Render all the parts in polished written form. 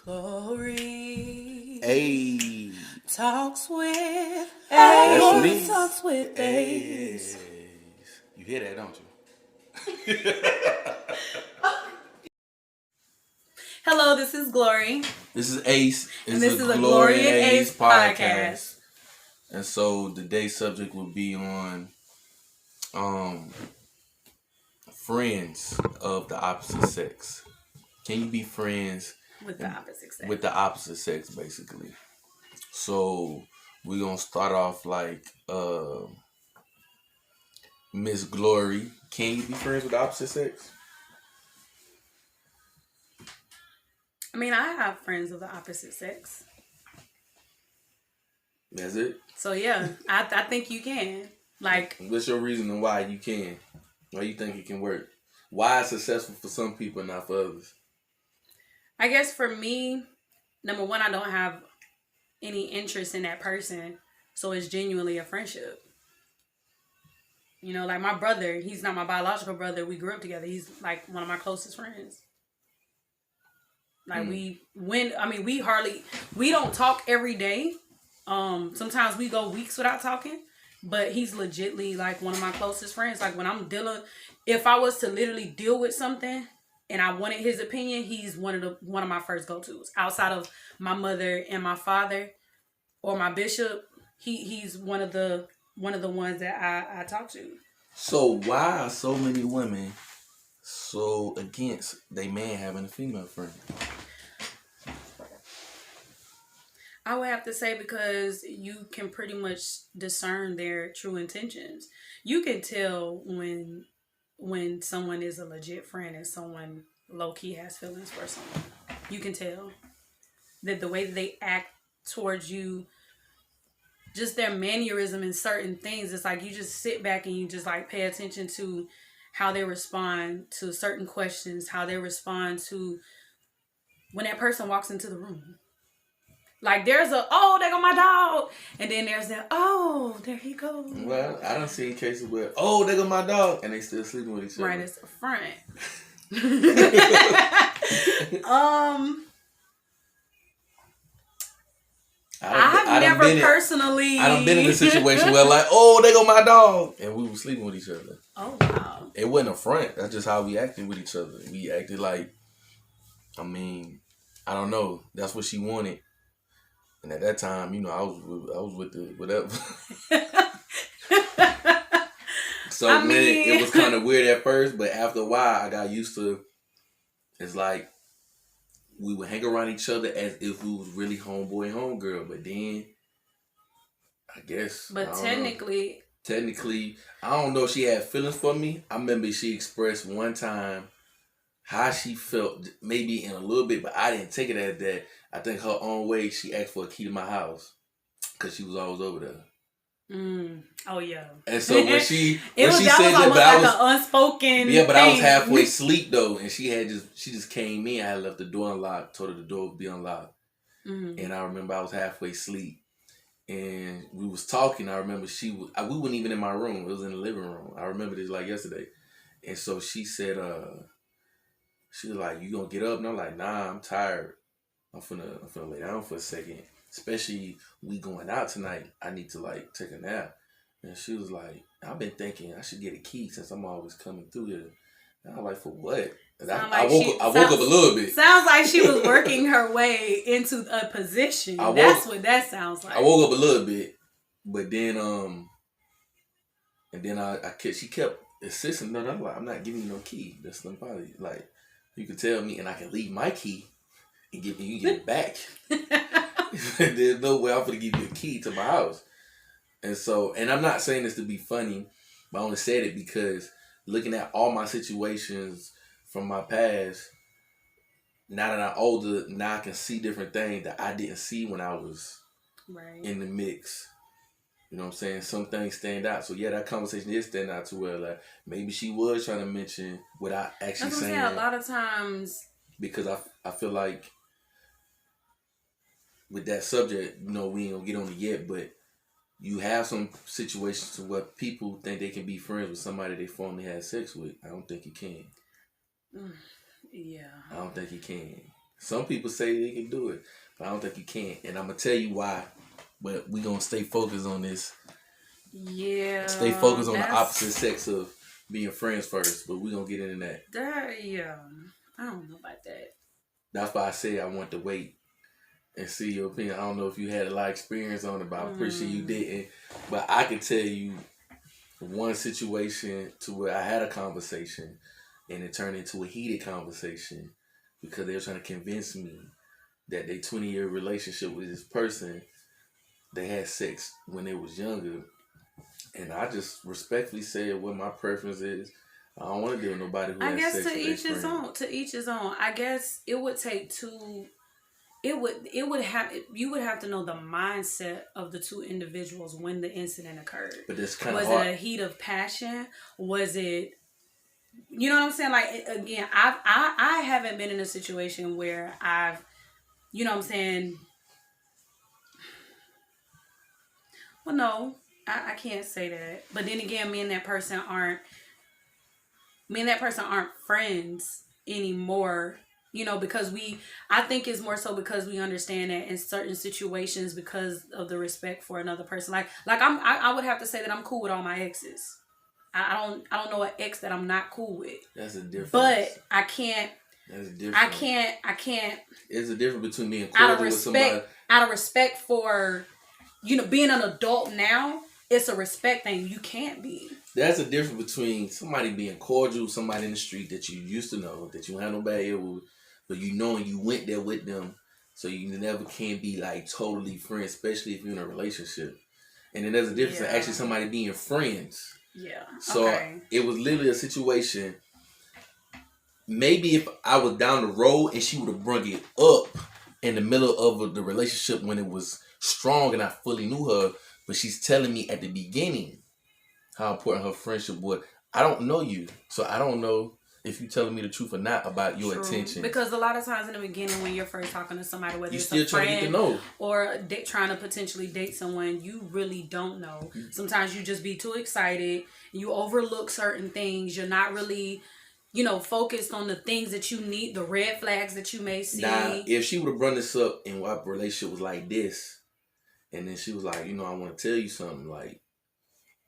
Glory Hey, talks with that's Ace. me. Talks with Hey, Ace. you hear that, don't you? Hello, this is Glory, This is Ace. and It's this a is a Glory Glory and and Ace Ace podcast. podcast. And so today's subject will be on um friends of the opposite sex. Can you be friends With the opposite sex. with the opposite sex, basically? So we're gonna start off like Miss Glory. Can you be friends with the opposite sex? I mean, I have friends of the opposite sex. That's it. So, yeah, I think you can. Like, What's your reason why you can? Why you think it can work? Why it's successful for some people and not for others? I guess for me, number one, I don't have any interest in that person. So, it's genuinely a friendship. You know, like my brother, he's not my biological brother. We grew up together. He's like one of my closest friends. Like we don't talk every day. Sometimes we go weeks without talking, but he's legitly like one of my closest friends. Like when I'm dealing, if I was to literally deal with something and I wanted his opinion, he's one of my first go tos. Outside of my mother and my father or my bishop, he's one of the ones that I talk to. So why are so many women so against they man having a female friend? I would have to say because you can pretty much discern their true intentions. You can tell when someone is a legit friend and someone low key has feelings for someone. You can tell that the way that they act towards you, just their mannerism and certain things, it's like you just sit back and you just like pay attention to how they respond to certain questions, how they respond to when that person walks into the room. Like there's there go my dog, and then there's that there he goes. Well, I done seen cases where they got my dog and they still sleeping with each other. Right, it's a front. I've never personally. I done been in a situation where like, they go my dog, and we were sleeping with each other. Oh wow! It wasn't a front. That's just how we acted with each other. We acted like, I mean, I don't know. That's what she wanted. And at that time, I was with the whatever. So it was kind of weird at first, but after a while, I got used to. It's like we would hang around each other as if we was really homeboy and homegirl. But then, I guess. But technically, I don't know if she had feelings for me. I remember she expressed one time how she felt, maybe in a little bit, but I didn't take it as that. I think her own way, she asked for a key to my house because she was always over there. Oh yeah. And so when she said that, but I was an unspoken. Yeah, but I was halfway asleep though, and she just came in. I had left the door unlocked, told her the door would be unlocked, and I remember I was halfway asleep, and we was talking. I remember we weren't even in my room; it was in the living room. I remember this like yesterday, and so she said, she was like, "You gonna get up?" And I'm like, "Nah, I'm tired. I'm finna lay down for a second. Especially we going out tonight. I need to like take a nap." And she was like, "I've been thinking I should get a key since I'm always coming through here." And I was like, "For what?" I woke up a little bit. Sounds like she was working her way into a position. That's what that sounds like. I woke up a little bit, but then and then she kept insisting. No, I'm not giving you no key. That's somebody like you can tell me, and I can leave my key and you can get it back. There's no way I'm gonna give you a key to my house. And so, and I'm not saying this to be funny, but I only said it because looking at all my situations from my past, now that I'm older, now I can see different things that I didn't see when I was in the mix. You know what I'm saying? Some things stand out. So yeah, that conversation did stand out to where like maybe she was trying to mention without actually saying. A lot of times. Because I feel like with that subject, we ain't gonna get on it yet, but you have some situations where people think they can be friends with somebody they formerly had sex with. I don't think you can. Yeah. I don't think you can. Some people say they can do it, but I don't think you can. And I'm gonna tell you why. But we gonna stay focused on this. Yeah. Stay focused on the opposite sex of being friends first. But we gonna get into that. Yeah. I don't know about that. That's why I say I want to wait and see your opinion. I don't know if you had a lot of experience on it, but I appreciate you didn't. But I can tell you one situation to where I had a conversation and it turned into a heated conversation because they were trying to convince me that their 20-year relationship with this person, they had sex when they was younger. And I just respectfully said what my preference is. I don't want to deal with nobody who has sex with their friend. To each his own. I guess it would take two. You would have to know the mindset of the two individuals when the incident occurred. But that's kind of hard. Was it a heat of passion? Was it, you know what I'm saying? Like, again, I haven't been in a situation where I've, you know what I'm saying? Well, no, I can't say that. But then again, me and that person aren't friends anymore. You know, because I think it's more so because we understand that in certain situations, because of the respect for another person. Like I would have to say that I'm cool with all my exes. I don't know an ex that I'm not cool with. That's a difference. But I can't. That's a difference. I can't. It's a difference between being cordial with somebody. Out of respect for, you know, being an adult now, it's a respect thing. You can't be. That's a difference between somebody being cordial, somebody in the street that you used to know, that you had no bad ill with, but you know you went there with them, so you never can be like totally friends, especially if you're in a relationship. And then there's a difference in actually somebody being friends. Yeah. So it was literally a situation. Maybe if I was down the road and she would have brung it up in the middle of the relationship when it was strong and I fully knew her, but she's telling me at the beginning how important her friendship was. I don't know you, so I don't know if you're telling me the truth or not about your intentions. Because a lot of times in the beginning when you're first talking to somebody, whether it's still a friend trying to get to know. Or trying to potentially date someone, you really don't know. Sometimes you just be too excited. You overlook certain things. You're not really, you know, focused on the things that you need, the red flags that you may see. Now, if she would have brought this up and our relationship was like this, and then she was like, you know, I want to tell you something, like,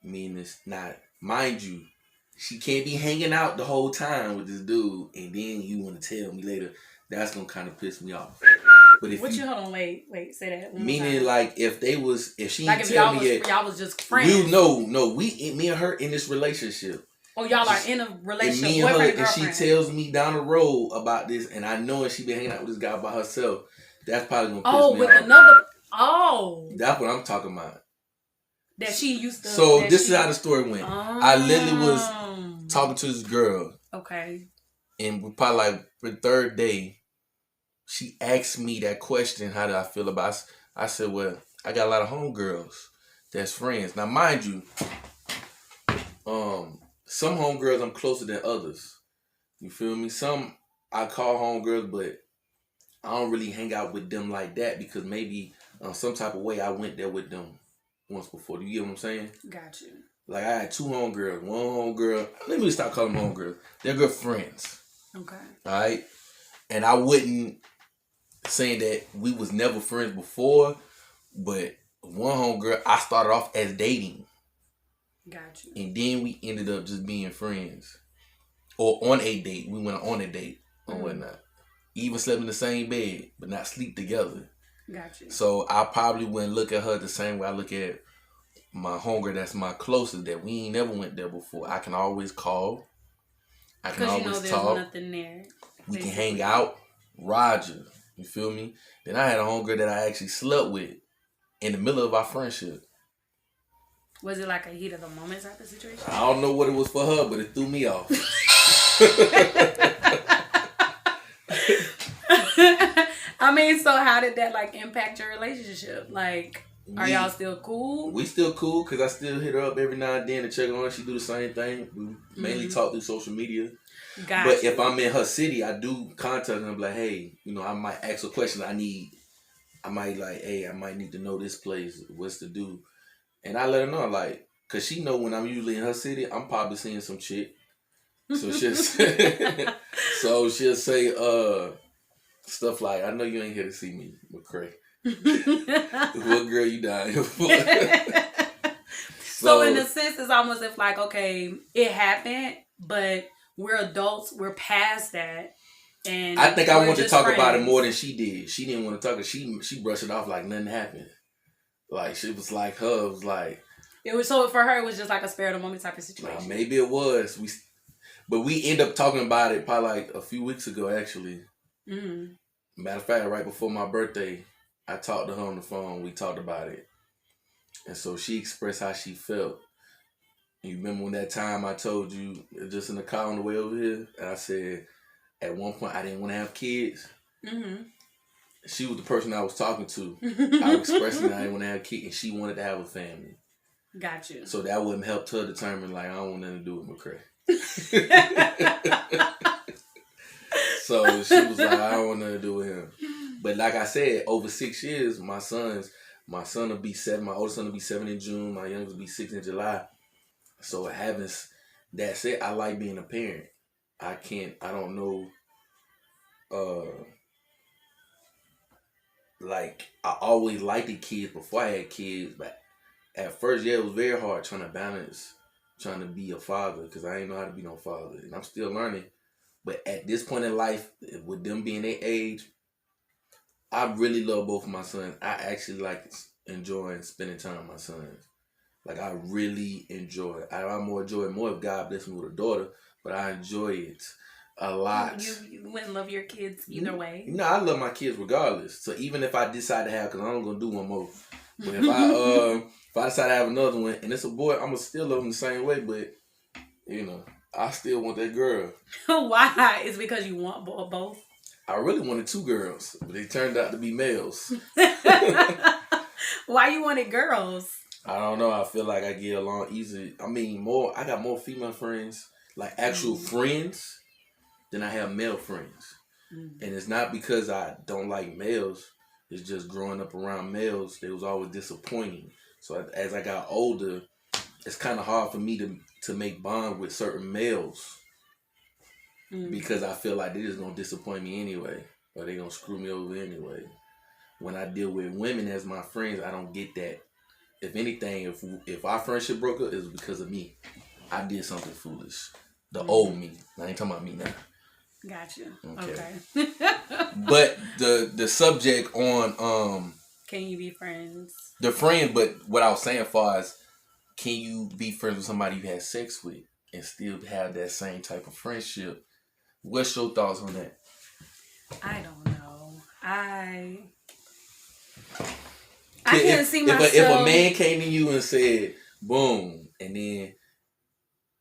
me and this, not, mind you, she can't be hanging out the whole time with this dude, and then you want to tell me later. That's gonna kind of piss me off. But if hold on, wait, say that. Meaning, like, if she like if y'all was just friends. Me and her in this relationship. Oh, y'all are in a relationship. And me and her, and she tells me down the road about this, and I know she been hanging out with this guy by herself. That's probably gonna piss me off. With another. Oh. That's what I'm talking about. That she used to. So this is how the story went. I literally was talking to this girl. Okay. And probably like the third day, she asked me that question, how did I feel about it? I said, well, I got a lot of homegirls that's friends. Now, mind you, some homegirls I'm closer than others. You feel me? Some I call homegirls, but I don't really hang out with them like that because maybe some type of way I went there with them once before. Do you get what I'm saying? Got you. Like, I had two homegirls. One homegirl, let me stop calling them homegirls. They're good friends. Okay. All right? And I wouldn't say that we was never friends before, but one homegirl, I started off as dating. Got you. And then we ended up just being friends. Or on a date. We went on a date or whatnot. Even slept in the same bed, but not sleep together. Got you. So I probably wouldn't look at her the same way I look at my homegirl that's my closest, that we ain't never went there before. I can always call. I can always talk. There's nothing there. We can hang out. Roger. You feel me? Then I had a homegirl that I actually slept with in the middle of our friendship. Was it like a heat of the moment type of situation? I don't know what it was for her, but it threw me off. I mean, so how did that like impact your relationship? Like, are y'all still cool? We still cool because I still hit her up every now and then to check on her. She do the same thing. We mainly talk through social media. But if I'm in her city, I do contact her and I'm like, hey, you know, I might ask a question I might like, hey, I might need to know this place. What's to do? And I let her know, like, because she know when I'm usually in her city, I'm probably seeing some chick. So she'll say, Stuff like, I know you ain't here to see me, McCray. What girl you down here for? So in a sense, it's almost if like, okay, it happened, but we're adults, we're past that. And I think I wanted to talk friends. about it more than she did. She didn't want to talk. She brushed it off like nothing happened. Like she was like her. It was like it was so for her. It was just like a spare of the moment type of situation. Maybe it was. But we end up talking about it probably like a few weeks ago. Actually, Matter of fact, right before my birthday, I talked to her on the phone. We talked about it, and so she expressed how she felt. And you remember when that time I told you just in the car on the way over here, and I said at one point I didn't want to have kids. She was the person I was talking to. I was expressing that I didn't want to have kids, and she wanted to have a family. Got you. So that wouldn't help her determine like I don't want nothing to do with McCray. So she was like, I don't want nothing to do with him. But like I said, over 6 years, my son will be 7. My oldest son will be 7 in June. My youngest will be 6 in July. So having that said, I like being a parent. I don't know. Like I always liked the kids before I had kids, but at first, yeah, it was very hard trying to balance, trying to be a father because I didn't know how to be no father, and I'm still learning. But at this point in life, with them being their age, I really love both of my sons. I actually like enjoying spending time with my sons. Like I really enjoy it. I more enjoy it more if God bless me with a daughter, but I enjoy it a lot. You wouldn't love your kids either way. No, I love my kids regardless. So even if I decide to have, because I'm gonna do one more. But if I decide to have another one and it's a boy, I'm gonna still love him the same way. But I still want that girl. Why? It's because you want both. I really wanted 2 girls, but they turned out to be males. Why you wanted girls? I don't know. I feel like I get along easy. I mean, I got more female friends, like actual friends, than I have male friends. And it's not because I don't like males. It's just growing up around males, they was always disappointing. So as I got older, it's kind of hard for me to make bond with certain males because I feel like they're just going to disappoint me anyway, or they're going to screw me over anyway. When I deal with women as my friends, I don't get that. If anything, if our friendship broke up, it was because of me. I did something foolish. The old me. I ain't talking about me now. Gotcha. Okay. But the subject on can you be friends? The friend, but what I was saying far as can you be friends with somebody you had sex with and still have that same type of friendship? What's your thoughts on that? I don't know. I can't see myself. If a man came to you and said, boom, and then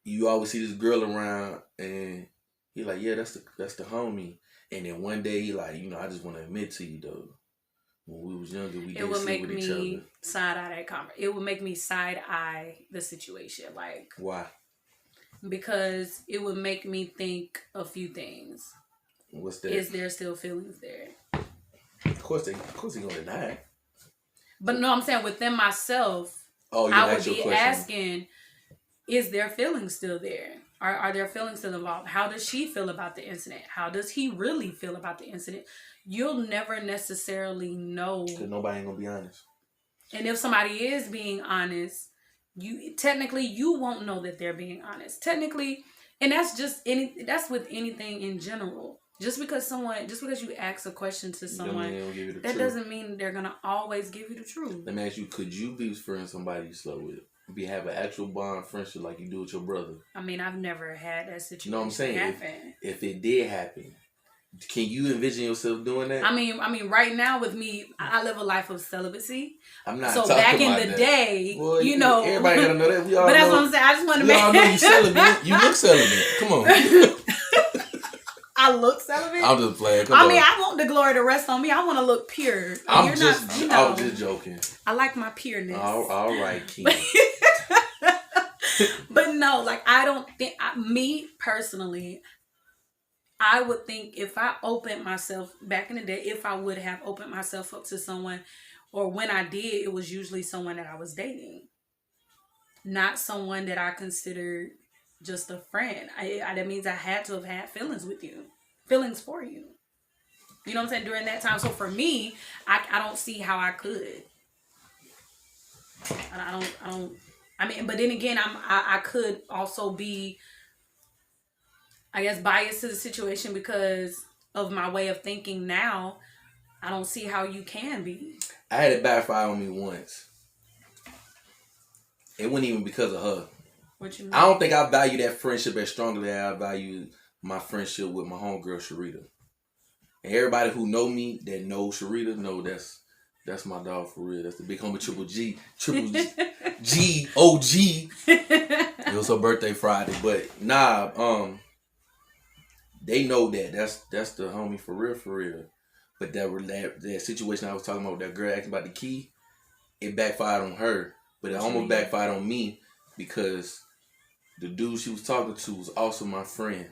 you always see this girl around and he like, yeah, that's the homie. And then one day he like, I just want to admit to you though, when we was younger, we did sleep with each other. It would make me side eye the situation. Like why? Because it would make me think a few things. What's that? Is there still feelings there? Of course they gonna deny it. But no, I'm saying within myself, I would be asking, is there feelings still there? Are there feelings still involved? How does she feel about the incident? How does he really feel about the incident? You'll never necessarily know. Because nobody ain't gonna be honest. And if somebody is being honest, you won't know that they're being honest. Technically, and that's with anything in general. Just because you ask a question to someone, that doesn't mean they're gonna always give you the truth. Let me ask you: could you be friends with somebody you slept with? Have an actual bond friendship like you do with your brother? I mean, I've never had that situation. You know what I'm saying? Happen. If it did happen, can you envision yourself doing that? I mean, right now with me, I live a life of celibacy. I'm not. So back in the day, well, everybody gotta know that. We all. But that's what I'm saying. I just want to make. We all know you celibate. You look celibate. Come on. I look celibate. I'm just playing. I mean, I want the glory to rest on me. I want to look pure. I was just joking. I like my pureness. All right, Kim. But no, like I don't think me personally, I would think if I opened myself back in the day, if I would have opened myself up to someone, or when I did, it was usually someone that I was dating, not someone that I considered just a friend. That means I had to have had feelings for you. You know what I'm saying? During that time. So for me, I don't see how I could. I don't. I mean, but then again, I could also be, I guess, biased to the situation because of my way of thinking now. I don't see how you can be. I had it backfire on me once. It wasn't even because of her. What you mean? I don't think I value that friendship as strongly as I value my friendship with my homegirl Sharita. And everybody who know me that knows Sharita know that's my dog for real. That's the big homie Triple G OG. It was her birthday Friday, but nah, they know that that's the homie for real. But that situation I was talking about, that girl asking about the key, it backfired on her, but it almost backfired on me because the dude she was talking to was also my friend,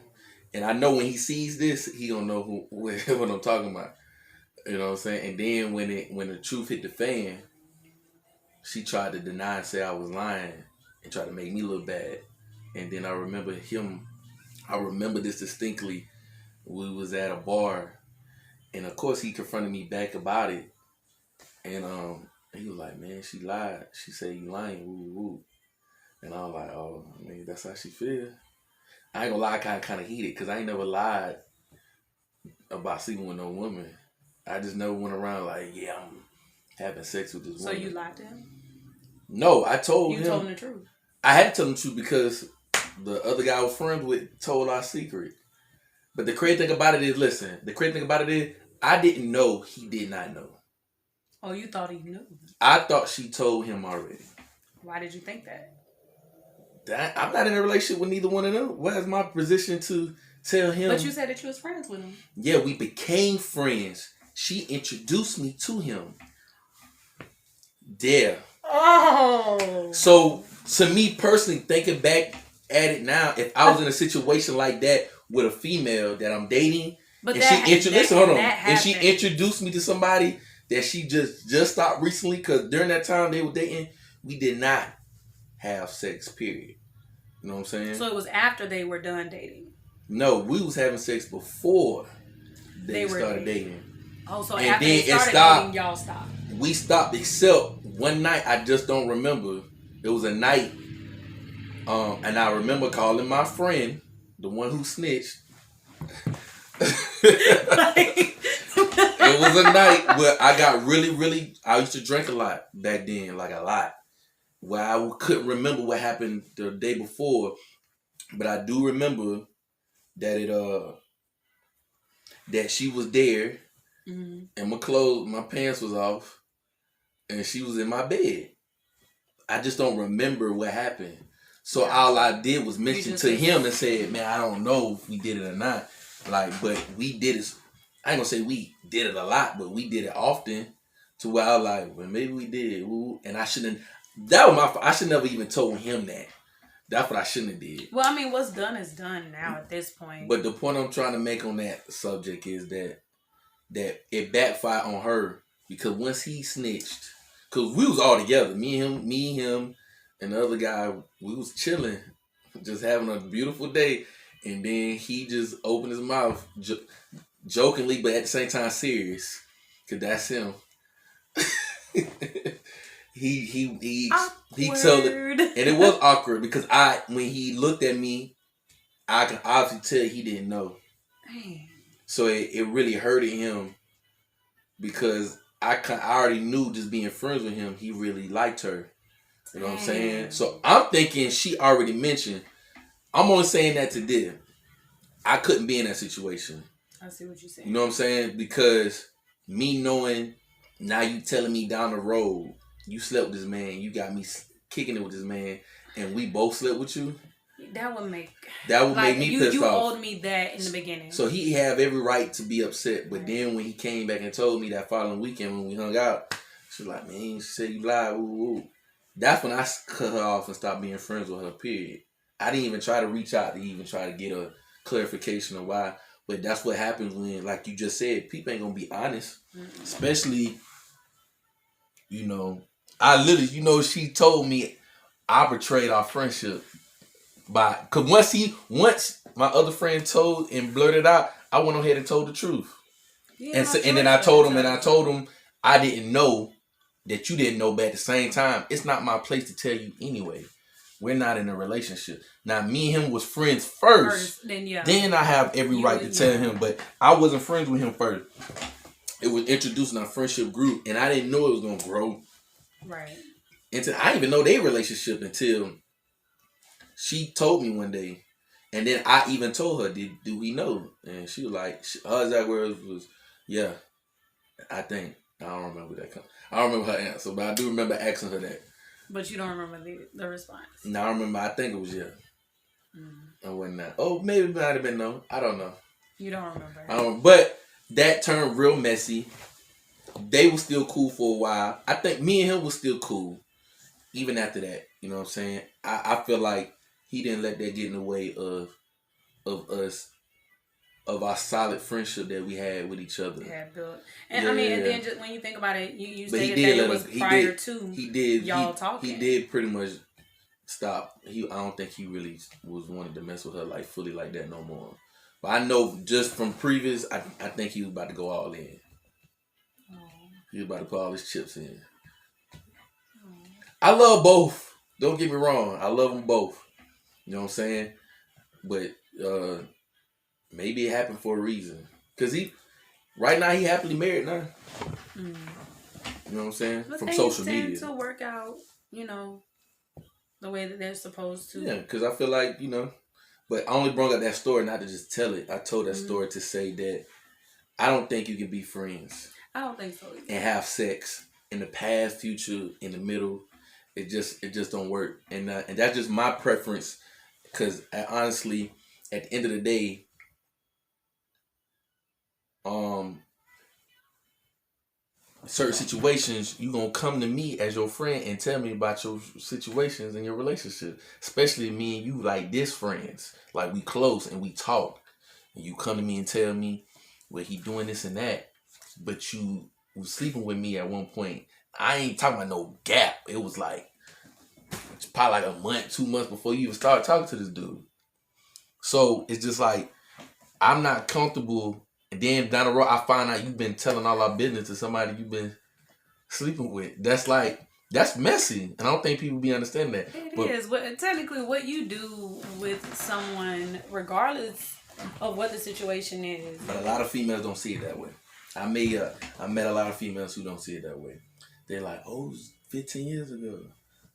and I know when he sees this, he gonna know what I'm talking about. You know what I'm saying? And then when the truth hit the fan, she tried to deny and say I was lying and try to make me look bad. And then I remember this distinctly. We was at a bar, and of course he confronted me back about it. And he was like, "Man, she lied. She said you lying, woo woo." And I was like, "Oh, man, that's how she feel." I ain't gonna lie, I kind of heated because I ain't never lied about sleeping with no woman. I just never went around like, yeah, I'm having sex with this woman. So you lied to him? No, I told him. You told him the truth. I had to tell him the truth because the other guy I was friends with told our secret. But the crazy thing about it is, I didn't know he did not know. Oh, you thought he knew? I thought she told him already. Why did you think that? I'm not in a relationship with neither one of them. What is my position to tell him? But you said that you was friends with him. Yeah, we became friends. She introduced me to him. There. Oh. So, to me personally, thinking back at it now, if I was in a situation like that with a female that I'm dating, and she introduced me to somebody that she just stopped recently, because during that time they were dating, we did not have sex, period. You know what I'm saying? So it was after they were done dating? No, we was having sex before they started dating. Oh, so and after then they started dating, y'all stopped? We stopped, except one night, I just don't remember. It was a night, and I remember calling my friend, the one who snitched. It was a night where I got really, I used to drink a lot back then, like a lot. Where I couldn't remember what happened the day before, but I do remember that that she was there, and my pants was off, and she was in my bed. I just don't remember what happened. So all I did was mention to him and said, "Man, I don't know if we did it or not. Like, but we did it. I ain't gonna say we did it a lot, but we did it often. To where I was like, well, maybe we did. Ooh. And I shouldn't. That was my fault. I should never even told him that. That's what I shouldn't have did. Well, I mean, what's done is done now at this point. But the point I'm trying to make on that subject is that it backfired on her, because once he snitched, because we was all together, me, him, and the other guy, we was chilling, just having a beautiful day, and then he just opened his mouth jokingly, but at the same time serious, because that's him. he told it, and it was awkward because when he looked at me, I could obviously tell he didn't know. Dang. So it really hurted him, because I already knew, just being friends with him, he really liked her. You know what I'm saying? So I'm thinking she already mentioned. I'm only saying that to them. I couldn't be in that situation. I see what you're saying. You know what I'm saying? Because me knowing, now you telling me down the road, you slept with this man, you got me kicking it with this man, and we both slept with you. That would make me pissed off. You owed me that in the beginning. So he have every right to be upset. But then when he came back and told me that following weekend when we hung out, she was like, "Man, she said you lied." Ooh, ooh. That's when I cut her off and stopped being friends with her, period. I didn't even try to reach out to even try to get a clarification of why. But that's what happens when, like you just said, people ain't going to be honest. Mm-hmm. Especially, I literally, she told me I betrayed our friendship. Because once my other friend told and blurted out, I went ahead and told the truth. Yeah, And no so, and then choice I but told to him, and I tell them. told him I didn't know that you didn't know, but at the same time, it's not my place to tell you anyway. We're not in a relationship. Now, me and him was friends first. First, then yeah, Then I have every you right to would, tell yeah, him, but I wasn't friends with him first. It was introducing our friendship group, and I didn't know it was gonna grow. right. Into I didn't even know their relationship until she told me one day, and then I even told her, "Do we know?" And she was like, her exact words was, "Yeah, I think." I don't remember that. I don't remember her answer, but I do remember asking her that. But you don't remember the response. No, I remember. I think it was yeah. Mm. And whatnot. Oh, maybe it might have been no. I don't know. You don't remember. I don't. But that turned real messy. They were still cool for a while. I think me and him was still cool, even after that. You know what I'm saying? I feel like he didn't let that get in the way of us, of our solid friendship that we had with each other. Had built, and Yeah, I mean, and yeah. then just when you think about it, you But he stated did that let it was us. prior to He did. y'all talking. He did pretty much stop. I don't think he really was wanting to mess with her like fully like that no more. But I know just from previous, I think he was about to go all in. Oh. He was about to put all his chips in. Oh. I love both. Don't get me wrong. I love them both. You know what I'm saying? But maybe it happened for a reason. Cause right now he happily married now. Mm. You know what I'm saying? But From things social tend media. to work out, the way that they're supposed to. Yeah, because I feel like, but I only brought up that story not to just tell it. I told that story to say that I don't think you can be friends. I don't think so either. And have sex in the past, future, in the middle. It just don't work. And that's just my preference. Because honestly, at the end of the day, certain situations, you gonna come to me as your friend and tell me about your situations in your relationship. Especially me and you, like this friends. Like we close and we talk. And you come to me and tell me, well, he doing this and that. But you was sleeping with me at one point. I ain't talking about no gap. It was like probably like a month, 2 months before you even started talking to this dude. So it's just like I'm not comfortable. And then down the road, I find out you've been telling all our business to somebody you've been sleeping with. That's messy. And I don't think people be understanding that. It is. But technically, what you do with someone, regardless of what the situation is. But a lot of females don't see it that way. I met a lot of females who don't see it that way. They're like, oh, it was 15 years ago.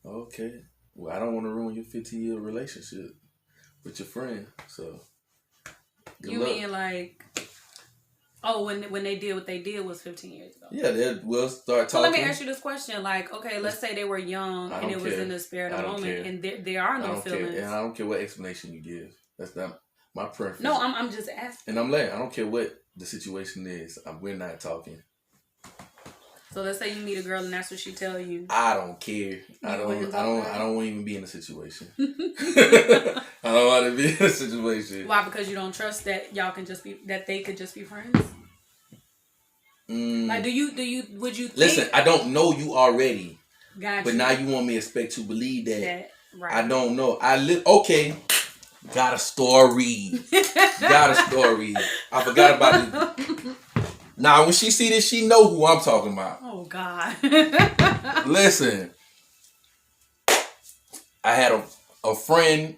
Okay. Well, I don't want to ruin your 15-year relationship with your friend. So, you mean like, oh, when they did what they did was 15 years ago? Yeah, we'll start talking. So let me ask you this question. Like, okay, let's say they were young and it was in the spirit of the moment and there are no feelings. And I don't care what explanation you give. That's not my preference. No, I'm just asking. And I'm letting, I don't care what the situation is. We're not talking. So let's say you meet a girl and that's what she tell you. I don't care. I don't want to even be in a situation. I don't want to be in a situation. Why? Because you don't trust that they could just be friends? Like, would you think? Listen, I don't know you already. Gotcha. But now you want me to expect to believe that. Right. I don't know. Okay. Got a story. I forgot about it. Now, when she see this, she know who I'm talking about. Oh, God. Listen. I had a friend,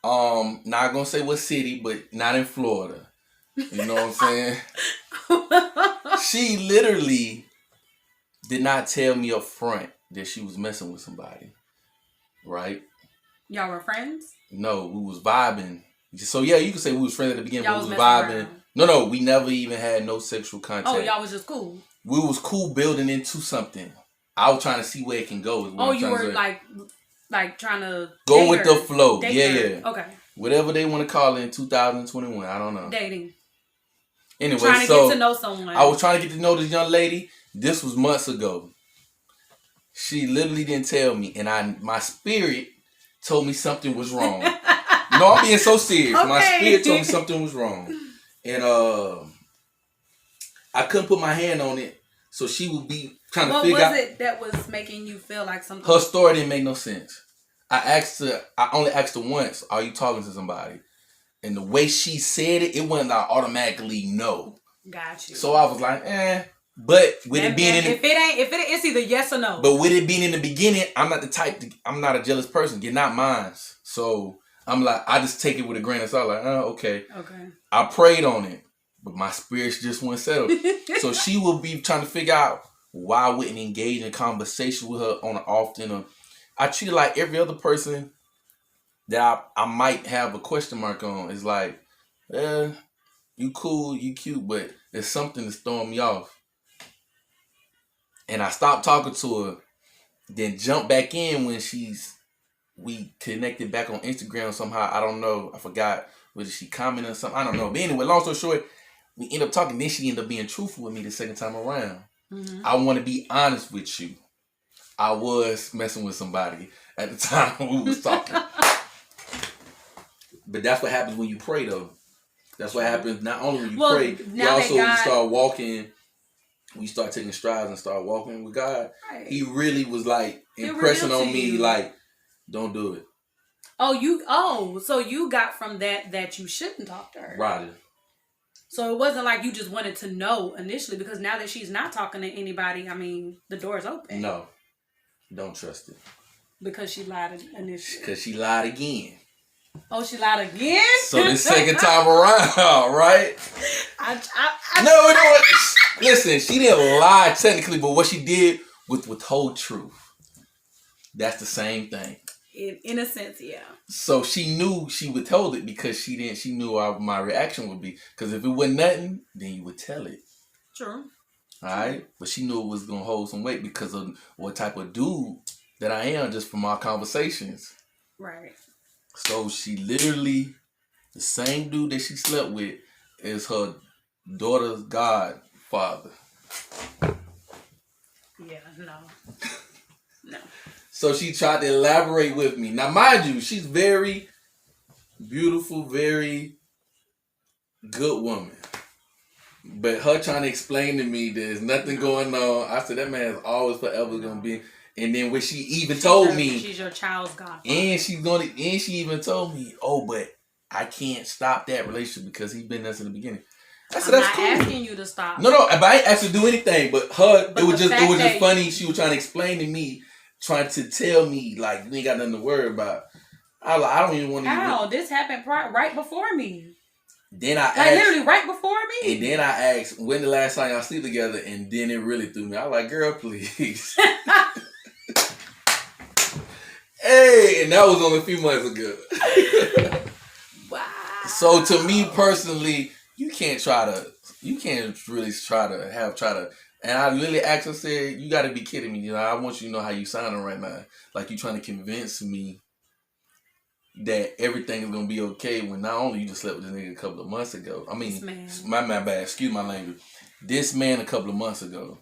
not going to say what city, but not in Florida. You know what I'm saying? She literally did not tell me up front that she was messing with somebody. Right? Y'all were friends? No, we was vibing. So yeah, you could say we was friends at the beginning, y'all but we was vibing. Around. No, we never even had no sexual contact. Oh, y'all was just cool. We was cool building into something. I was trying to see where it can go. Oh, you were like trying to go with the flow. Yeah. Okay. Whatever they want to call it in 2021, I don't know. Dating. Anyway, trying to get to know someone. I was trying to get to know this young lady. This was months ago. She literally didn't tell me, and my spirit told me something was wrong. No, I'm being so serious. Okay. My spirit told me something was wrong. And I couldn't put my hand on it. So she would be trying to figure out. What was it that was making you feel like something? Her story didn't make no sense. I only asked her once, are you talking to somebody? And the way she said it, it wasn't like automatically no. Got you. So I was like, But with it being if it's either yes or no. But with it being in the beginning, I'm not the type I'm not a jealous person. You're not mine. So I'm like, I just take it with a grain of salt. Like, okay. Okay. I prayed on it, but my spirits just wouldn't settle. So she will be trying to figure out why I wouldn't engage in conversation with her on an often. I treat her like every other person that I might have a question mark on. It's like, you cool, you cute, but there's something that's throwing me off. And I stopped talking to her, then jump back in when we connected back on Instagram somehow. I don't know. I forgot whether she commented or something. I don't know. But anyway, long story short, we ended up talking. Then she ended up being truthful with me the second time around. Mm-hmm. I want to be honest with you. I was messing with somebody at the time we was talking. But that's what happens when you pray, though. That's what happens not only when you pray, you also start walking. We start taking strides and start walking with God. Right. He really was like impressing on me, like, don't do it. So you got from that you shouldn't talk to her. Right. So it wasn't like you just wanted to know initially, because now that she's not talking to anybody, I mean, the door's open. No. Don't trust it. Because she lied initially. Because she lied again. Oh, she lied again? So the second time around, right? No. Listen, she didn't lie technically, but what she did was withhold truth. That's the same thing. In a sense, yeah. So she knew she withheld it because she knew my reaction would be. Because if it wasn't nothing, then you would tell it. True. All right? But she knew it was going to hold some weight because of what type of dude that I am just from our conversations. Right. So she literally, the same dude that she slept with is her daughter's godfather. Yeah, no. No. So she tried to elaborate with me. Now, mind you, she's very beautiful, very good woman. But her trying to explain to me there's nothing going on. I said, that man is always forever going to be. And then when she even told me. She's your child's godfather. And she even told me, but I can't stop that relationship because he's been there since the beginning. I said, that's cool. I'm not asking you to stop. No, but I ain't asked her to do anything. But it was just funny. She was trying to explain to me, trying to tell me, like, you ain't got nothing to worry about. I don't even want to. How? This happened right before me. Then I asked. Literally right before me? And then I asked, when the last time y'all sleep together? And then it really threw me. I was like, girl, please. Hey, and that was only a few months ago. Wow. So to me personally, you can't really try to. And I literally asked her, said, you got to be kidding me. You know, I want you to know how you sounding right now. Like you trying to convince me that everything is going to be okay when not only you just slept with this nigga a couple of months ago. I mean, my bad, excuse my language. This man a couple of months ago.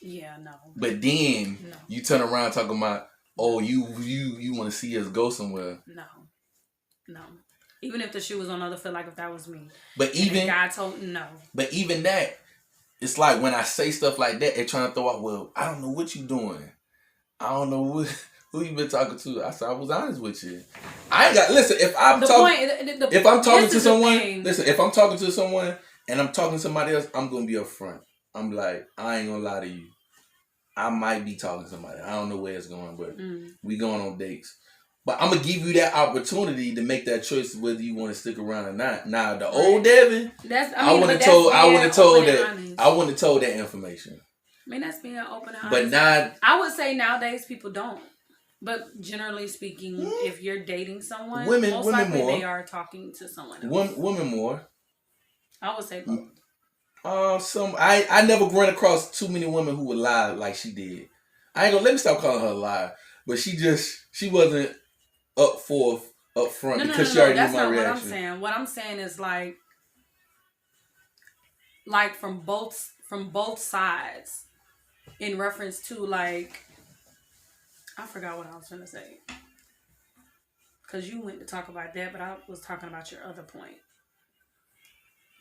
Yeah, no. But then you turn around talking about, you want to see us go somewhere. No. Even if the shoe was on the other foot, like if that was me. But even God told no. But even that, it's like when I say stuff like that, they're trying to throw out, well, I don't know what you doing. I don't know who you been talking to. I said, I was honest with you. I ain't got, listen, if I'm talking to someone and I'm talking to somebody else, I'm going to be upfront. I'm like, I ain't going to lie to you. I might be talking to somebody. I don't know where it's going, but we going on dates. But I'm going to give you that opportunity to make that choice whether you want to stick around or not. Now, the old Devin, I wouldn't have told that information. I mean, that's being open and honest. But now, I would say nowadays people don't. But generally speaking, if you're dating someone, most likely more. They are talking to someone else. Women more. I would say both. I never ran across too many women who would lie like she did. I ain't gonna let me stop calling her a lie, but she wasn't up front because she already knew my reaction. What I'm saying. What I'm saying is like from both sides, in reference to like, I forgot what I was trying to say because you went to talk about that, but I was talking about your other point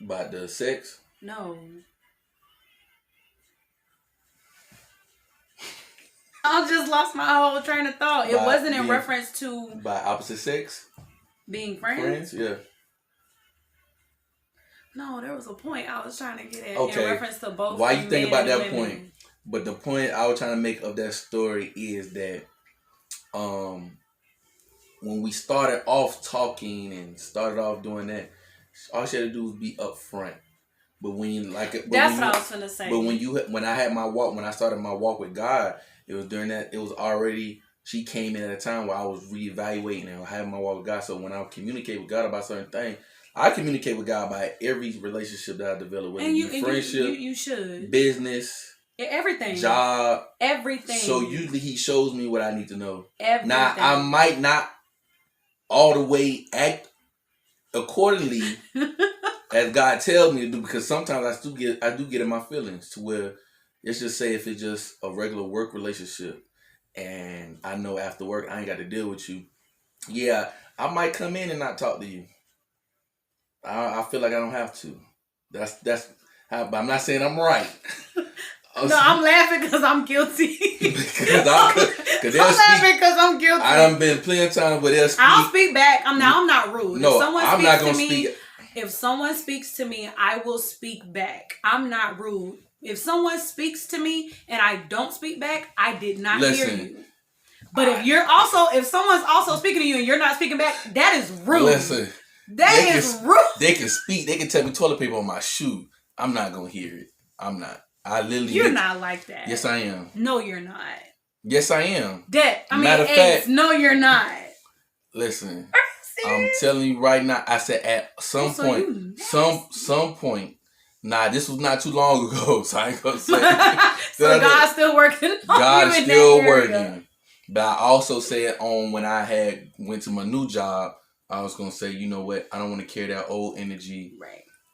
about the sex. No. I just lost my whole train of thought. It wasn't in reference to... By opposite sex? Being friends? Yeah. No, there was a point I was trying to get at Okay. in reference to both. Why you think about men that and women. point? But the point I was trying to make of that story is that when we started off talking and started off doing that, all she had to do was be upfront. But when you like it, That's what I was gonna say. But when I had my walk, when I started my walk with God, it was during that. It was already, she came in at a time where I was reevaluating and having my walk with God. So when I communicate with God about certain things, I communicate with God by every relationship that I develop, whether it be friendship, you should, business, everything, job, everything. So usually He shows me what I need to know. Everything. Now I might not all the way act accordingly as God tells me to do, because sometimes I do get in my feelings to where, let's just say if it's just a regular work relationship and I know after work I ain't got to deal with you, yeah, I might come in and not talk to you. I feel like I don't have to. That's how, but I'm not saying I'm right. No, I'm laughing because I'm guilty. I'm laughing because I'm guilty. I done been plenty of times where they'll speak. I'll speak back. I'm not rude. No, if someone I'm speaks not gonna to me, speak. If someone speaks to me, I will speak back. I'm not rude. If someone speaks to me and I don't speak back, I did not hear you. But if someone's also speaking to you and you're not speaking back, that is rude. Listen. That is rude. They can speak. They can tell me toilet paper on my shoe. I'm not gonna hear it. I'm not. You're not like that. Yes, I am. No, you're not. Yes, I am. Matter of fact, no, you're not. Listen, I'm telling you right now. I said at some point, some point. Nah, this was not too long ago, so I ain't gonna say. So God's still working. God's still working. But I also said when I went to my new job, I was gonna say, you know what? I don't want to carry that old energy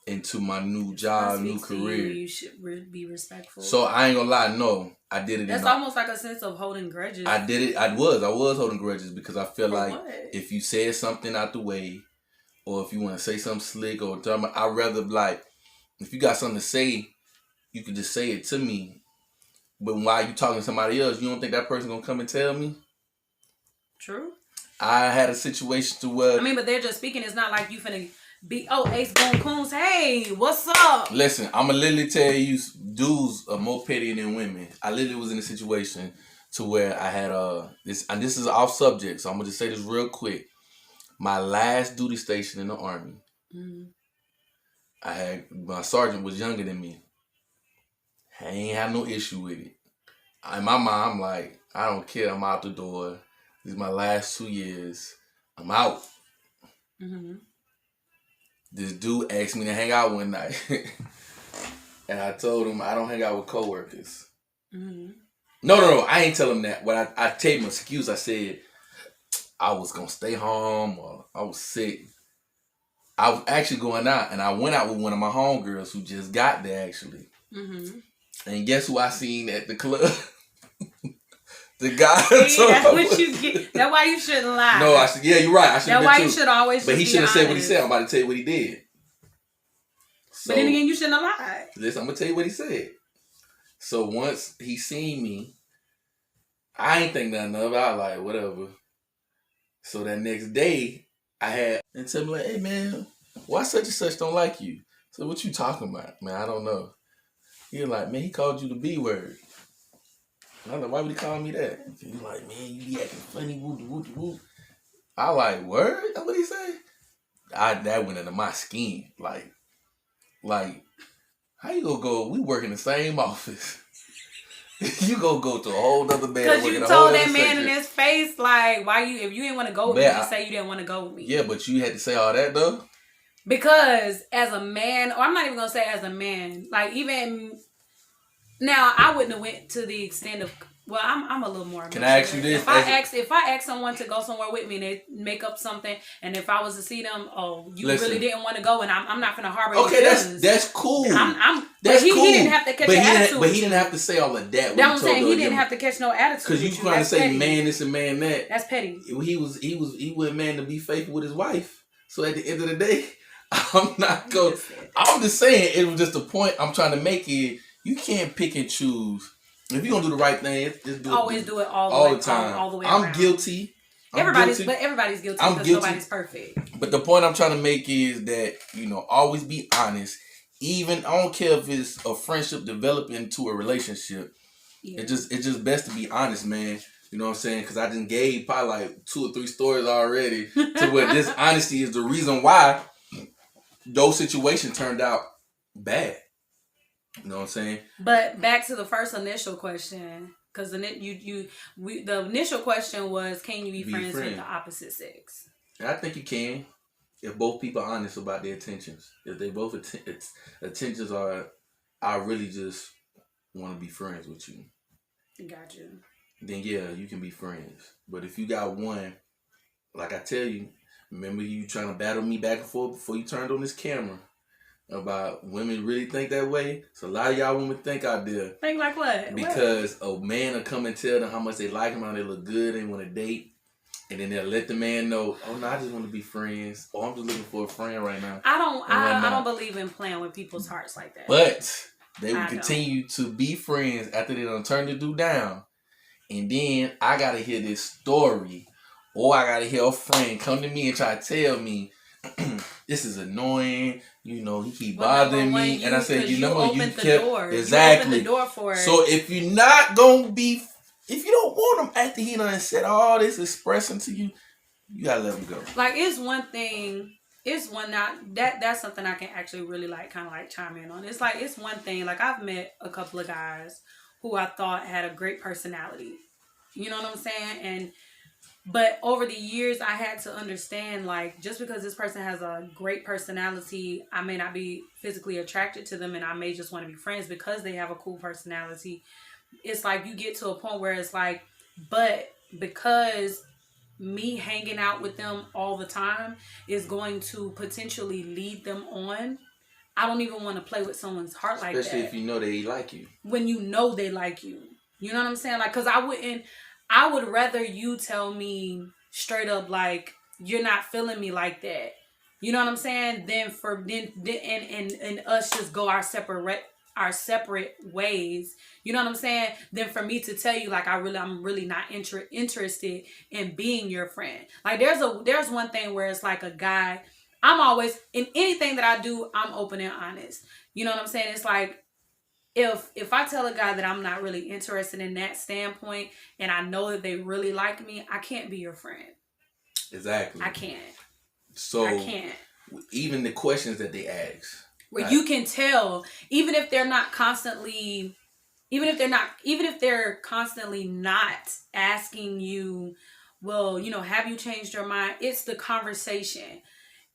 into my new job, new career. You should be respectful. So I ain't gonna lie, no, I did it. That's almost like a sense of holding grudges. I did it. I was holding grudges because I feel like if you said something out the way, or if you want to say something slick or I'd rather like, if you got something to say, you can just say it to me. But while you talking to somebody else, you don't think that person gonna come and tell me? True. I had a situation to where but they're just speaking. It's not like you finna be Ace Boone Coons. Hey, what's up? Listen, I'ma literally tell you, dudes are more petty than women. I literally was in a situation to where I had this, and this is off subject, so I'm gonna just say this real quick. My last duty station in the Army, my sergeant was younger than me. I ain't have no issue with it. In my mind, I'm like, I don't care. I'm out the door. This is my last 2 years. I'm out. This dude asked me to hang out one night. And I told him I don't hang out with coworkers. No. I ain't tell him that. But I tell him an excuse. I said I was going to stay home or I was sick. I was actually going out. And I went out with one of my homegirls who just got there, actually. And guess who I seen at the club? The guy. See, that's what you get. That's why you shouldn't lie. No, yeah, you're right. I should. That's why you should always. But he should have said what he said. I'm about to tell you what he did. So, but then again, you shouldn't have lied. Listen, I'm gonna tell you what he said. So once he seen me, I ain't think nothing of it. I was like, whatever. So that next day, I had and tell me like, hey man, why such and such don't like you? So what you talking about, man? I don't know. He was like, man, he called you the B word. And I'm like, why would he call me that? He was like, man, you be acting funny, woo. I like, word? That's what he say? That went into my skin. Like, how you gonna go? We work in the same office. You go to a whole nother man. Because you told that man in his face, like, if you didn't want to go with me, just say you didn't want to go with me. Yeah, but you had to say all that though. Because as a man, or I'm not even gonna say as a man, like even now, I wouldn't have went to the extent of. Well, I'm a little more. Can I ask you this? If I ask someone to go somewhere with me and they make up something, and if I was to see them, really didn't want to go, and I'm not gonna harbor. Okay, that's cool. That's cool. He didn't have to catch an attitude. But he didn't have to say all of that. That's what I'm saying. He didn't have to catch no attitude. Because you trying to say petty. Man this and man that. That's petty. He was a man to be faithful with his wife. So at the end of the day, I'm not going. I'm just saying it was just a point I'm trying to make. It you can't pick and choose. If you're gonna do the right thing, just do it. Always do it all the time. All the way around. I'm guilty. Everybody's guilty I'm because guilty. nobody's perfect. But the point I'm trying to make is that, always be honest. Even I don't care if it's a friendship developing into a relationship. Yeah. It's just best to be honest, man. You know what I'm saying? Because I just gave probably like 2 or 3 stories already to where this honesty is the reason why those situations turned out bad. You know what I'm saying? But back to the first initial question, because the initial question was, can you be friends with the opposite sex? And I think you can, if both people are honest about their intentions. If they both intentions are, I really just want to be friends with you. Got you. Then yeah, you can be friends. But if you got one, like I tell you, remember you trying to battle me back and forth before you turned on this camera about women really think that way. So a lot of y'all women think out there. Think like what? Because a man will come and tell them how much they like him, how they look good, they want to date. And then they'll let the man know, oh no, I just want to be friends. Oh, I'm just looking for a friend right now. I don't believe in playing with people's hearts like that. But they will continue to be friends after they done turn the dude down. And then I gotta hear this story. Or I gotta hear a friend come to me and try to tell me, this is annoying. He keep bothering me. And I said, you opened kept the door. Exactly. You opened the door for it. So if you're not gonna be, if you don't want him after he done said all this expressing to you, you gotta let him go. Like it's one thing. It's one that's something I can actually really kind of chime in on. It's like it's one thing. Like I've met a couple of guys who I thought had a great personality. You know what I'm saying? But over the years, I had to understand, just because this person has a great personality, I may not be physically attracted to them, and I may just want to be friends because they have a cool personality. It's like you get to a point where it's like, but because me hanging out with them all the time is going to potentially lead them on, I don't even want to play with someone's heart like that. Especially if you know they like you. When you know they like you. You know what I'm saying? Because I would rather you tell me straight up, you're not feeling me like that. You know what I'm saying? Than and us just go our separate ways. You know what I'm saying? Than for me to tell you, I'm really not interested in being your friend. There's one thing where it's like a guy, I'm always, in anything that I do, I'm open and honest. You know what I'm saying? It's like, if I tell a guy that I'm not really interested in that standpoint and I know that they really like me, I can't be your friend. Exactly. I can't. So I can't. Even the questions that they ask. Where you can tell, even if they're constantly not asking you, well, have you changed your mind? It's the conversation.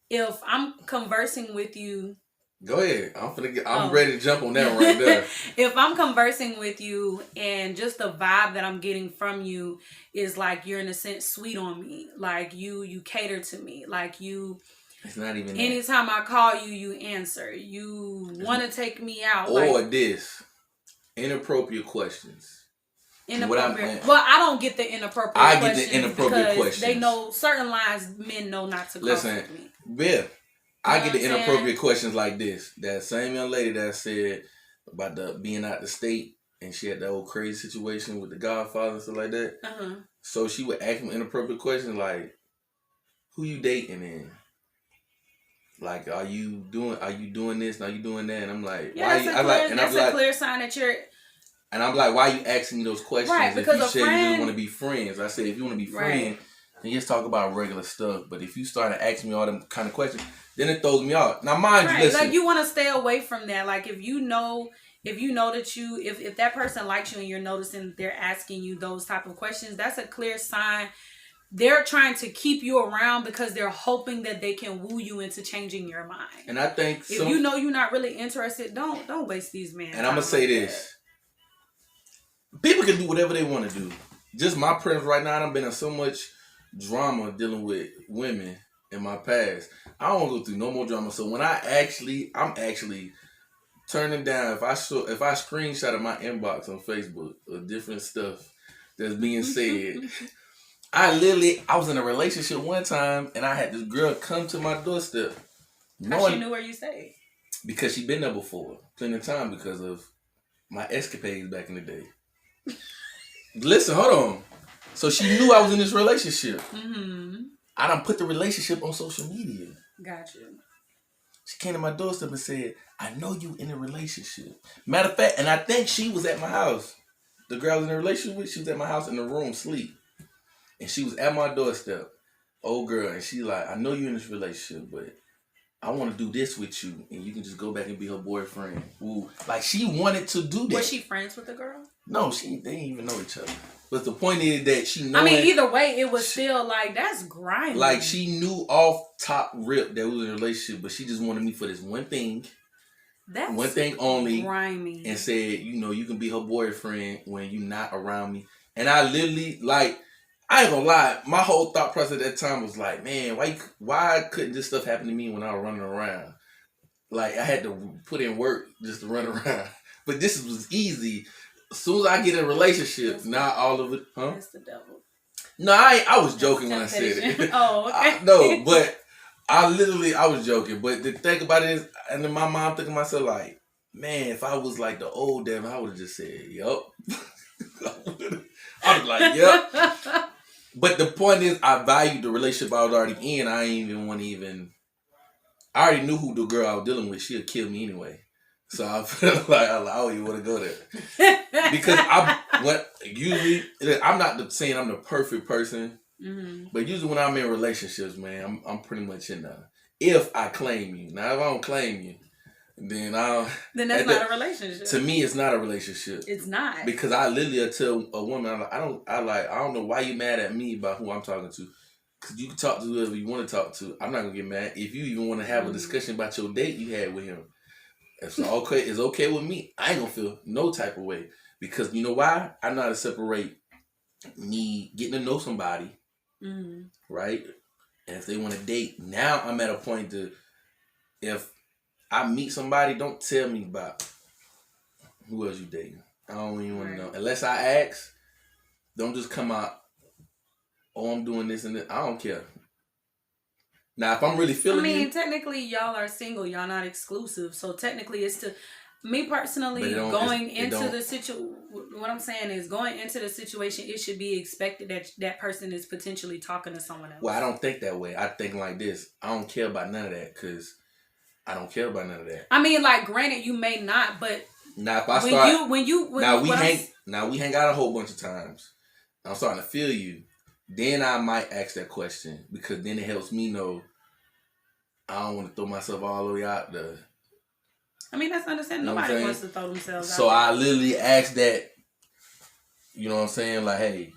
If I'm conversing with you, go ahead. I'm ready to jump on that right there. If I'm conversing with you and just the vibe that I'm getting from you is you're in a sense sweet on me, you cater to me, it's not even anytime I call you, you answer. You want to take me out. Or this inappropriate questions. Well, I don't get the inappropriate questions. I get the inappropriate questions. They know certain lines men know not to cross with me. Bill. I get the inappropriate questions like this. That same young lady that said about being out the state and she had that old crazy situation with the Godfather and stuff like that. Uh-huh. So she would ask me inappropriate questions like, who you dating in? Are you doing this? Are you doing that? And I'm like, that's a clear sign that you're. And I'm like, why are you asking me those questions? Right, because if you say you just want to be friends. I said, if you want to be friends, then just talk about regular stuff. But if you start to ask me all them kind of questions, then it throws me off. Now, mind you, listen. You want to stay away from that. If you know that if that person likes you and you're noticing they're asking you those type of questions, that's a clear sign. They're trying to keep you around because they're hoping that they can woo you into changing your mind. And I think if you know you're not really interested, don't waste these men. And I'm gonna say this: people can do whatever they want to do. Just my preference right now. I've been in so much drama dealing with women in my past. I don't want to go through no more drama. So when I'm actually turning down. If I screenshot of my inbox on Facebook of different stuff that's being said. I was in a relationship one time and I had this girl come to my doorstep. How she knew where you stayed? Because she'd been there before. Plenty of time because of my escapades back in the day. Listen, hold on. So she knew I was in this relationship. Mm-hmm. I done put the relationship on social media. Got you. She came to my doorstep and said, I know you in a relationship. Matter of fact, and I think she was at my house. The girl I was in a relationship with, she was at my house in the room, sleep. And she was at my doorstep. Old girl. And she like, I know you're in this relationship, but I want to do this with you. And you can just go back and be her boyfriend. Ooh. Like, she wanted to do that. Was she friends with the girl? No, they didn't even know each other. But the point is that she knowing, I mean, either way, it was still like, that's grimy. like, she knew off top rip that we was in a relationship, but she just wanted me for this one thing. That's one thing only. Grimy. And said, you can be her boyfriend when you're not around me. And I literally, like, I ain't gonna lie, my whole thought process at that time was like, man, why couldn't this stuff happen to me when I was running around? Like, I had to put in work just to run around. But this was easy. As soon as I get in a relationship, now all of it, huh? That's the devil. No, I was joking when I said it. Oh, okay. No, but I was joking. But the thing about it is, and then my mom thinking to myself like, man, if I was like the old Devin, I would have just said, yup. I was like, yup. But the point is, I valued the relationship I was already in. I ain't even want to I already knew who the girl I was dealing with. She'd kill me anyway. So I felt like I don't even want to go there. Because I'm not saying I'm the perfect person. Mm-hmm. But usually when I'm in relationships, man, I'm pretty much in there. If I claim you. Now, if I don't claim you, then that's not a relationship. To me, it's not a relationship. It's not. Because I literally tell a woman, I don't know why you mad at me about who I'm talking to. Because you can talk to whoever you want to talk to. I'm not going to get mad. If you even want to have a discussion about your date you had with him, it's okay with me. I ain't going to feel no type of way. Because you know why? I know how to separate me getting to know somebody, right? And if they want to date, now I'm at a point to, if I meet somebody, don't tell me about who else you dating. I don't even want to know. Unless I ask, don't just come out, oh, I'm doing this and this. I don't care. Now, if I'm really feeling you, technically, y'all are single. Y'all not exclusive. So, technically, it's to... Me personally, going into the situation, what I'm saying is going into the situation, it should be expected that that person is potentially talking to someone else. Well, I don't think that way. I think like this. I don't care about none of that because I don't care about none of that. I mean, like, granted, you may not, but now if I we hang out a whole bunch of times. I'm starting to feel you. Then I might ask that question because then it helps me know I don't want to throw myself all the way out there. I mean, that's understandable. Nobody wants to throw themselves out. So I literally asked that, you know what I'm saying? Like, hey,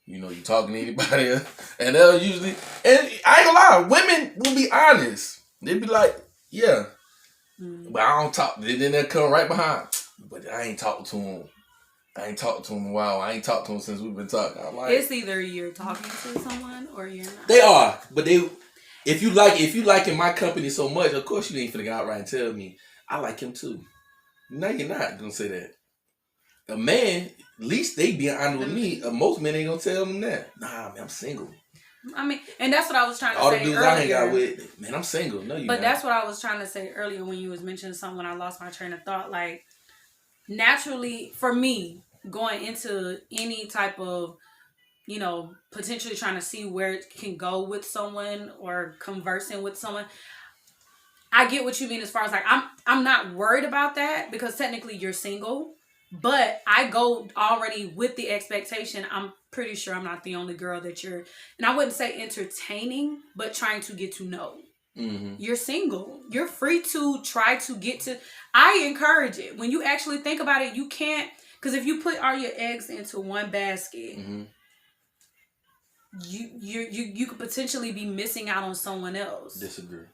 you talking to anybody else? And they'll usually, and I ain't gonna lie, women will be honest. They'd be like, yeah. But I don't talk. Then they'll come right behind. But I ain't talking to him. I ain't talked to him in a while. I ain't talked to him since we've been talking. I'm like, it's either you're talking to someone or you're not. They are. But if you like in my company so much, of course you ain't finna get out right and tell me, I like him too. No, you're not gonna say that. A man, at least they be honest with me. Most men ain't gonna tell them that. Nah, man, I'm single. I mean, and that's what I was trying to say earlier. All the dudes I hang out with, man, I'm single. No, you. But that's what I was trying to say earlier when you was mentioning something. When I lost my train of thought, like naturally for me, going into any type of, potentially trying to see where it can go with someone or conversing with someone. I get what you mean as far as like, I'm not worried about that because technically you're single, but I go already with the expectation. I'm pretty sure I'm not the only girl that you're, and I wouldn't say entertaining, but trying to get to know. Mm-hmm. You're single. You're free to try to get to, I encourage it. When you actually think about it, you can't, because if you put all your eggs into one basket, you could potentially be missing out on someone else. Disagree.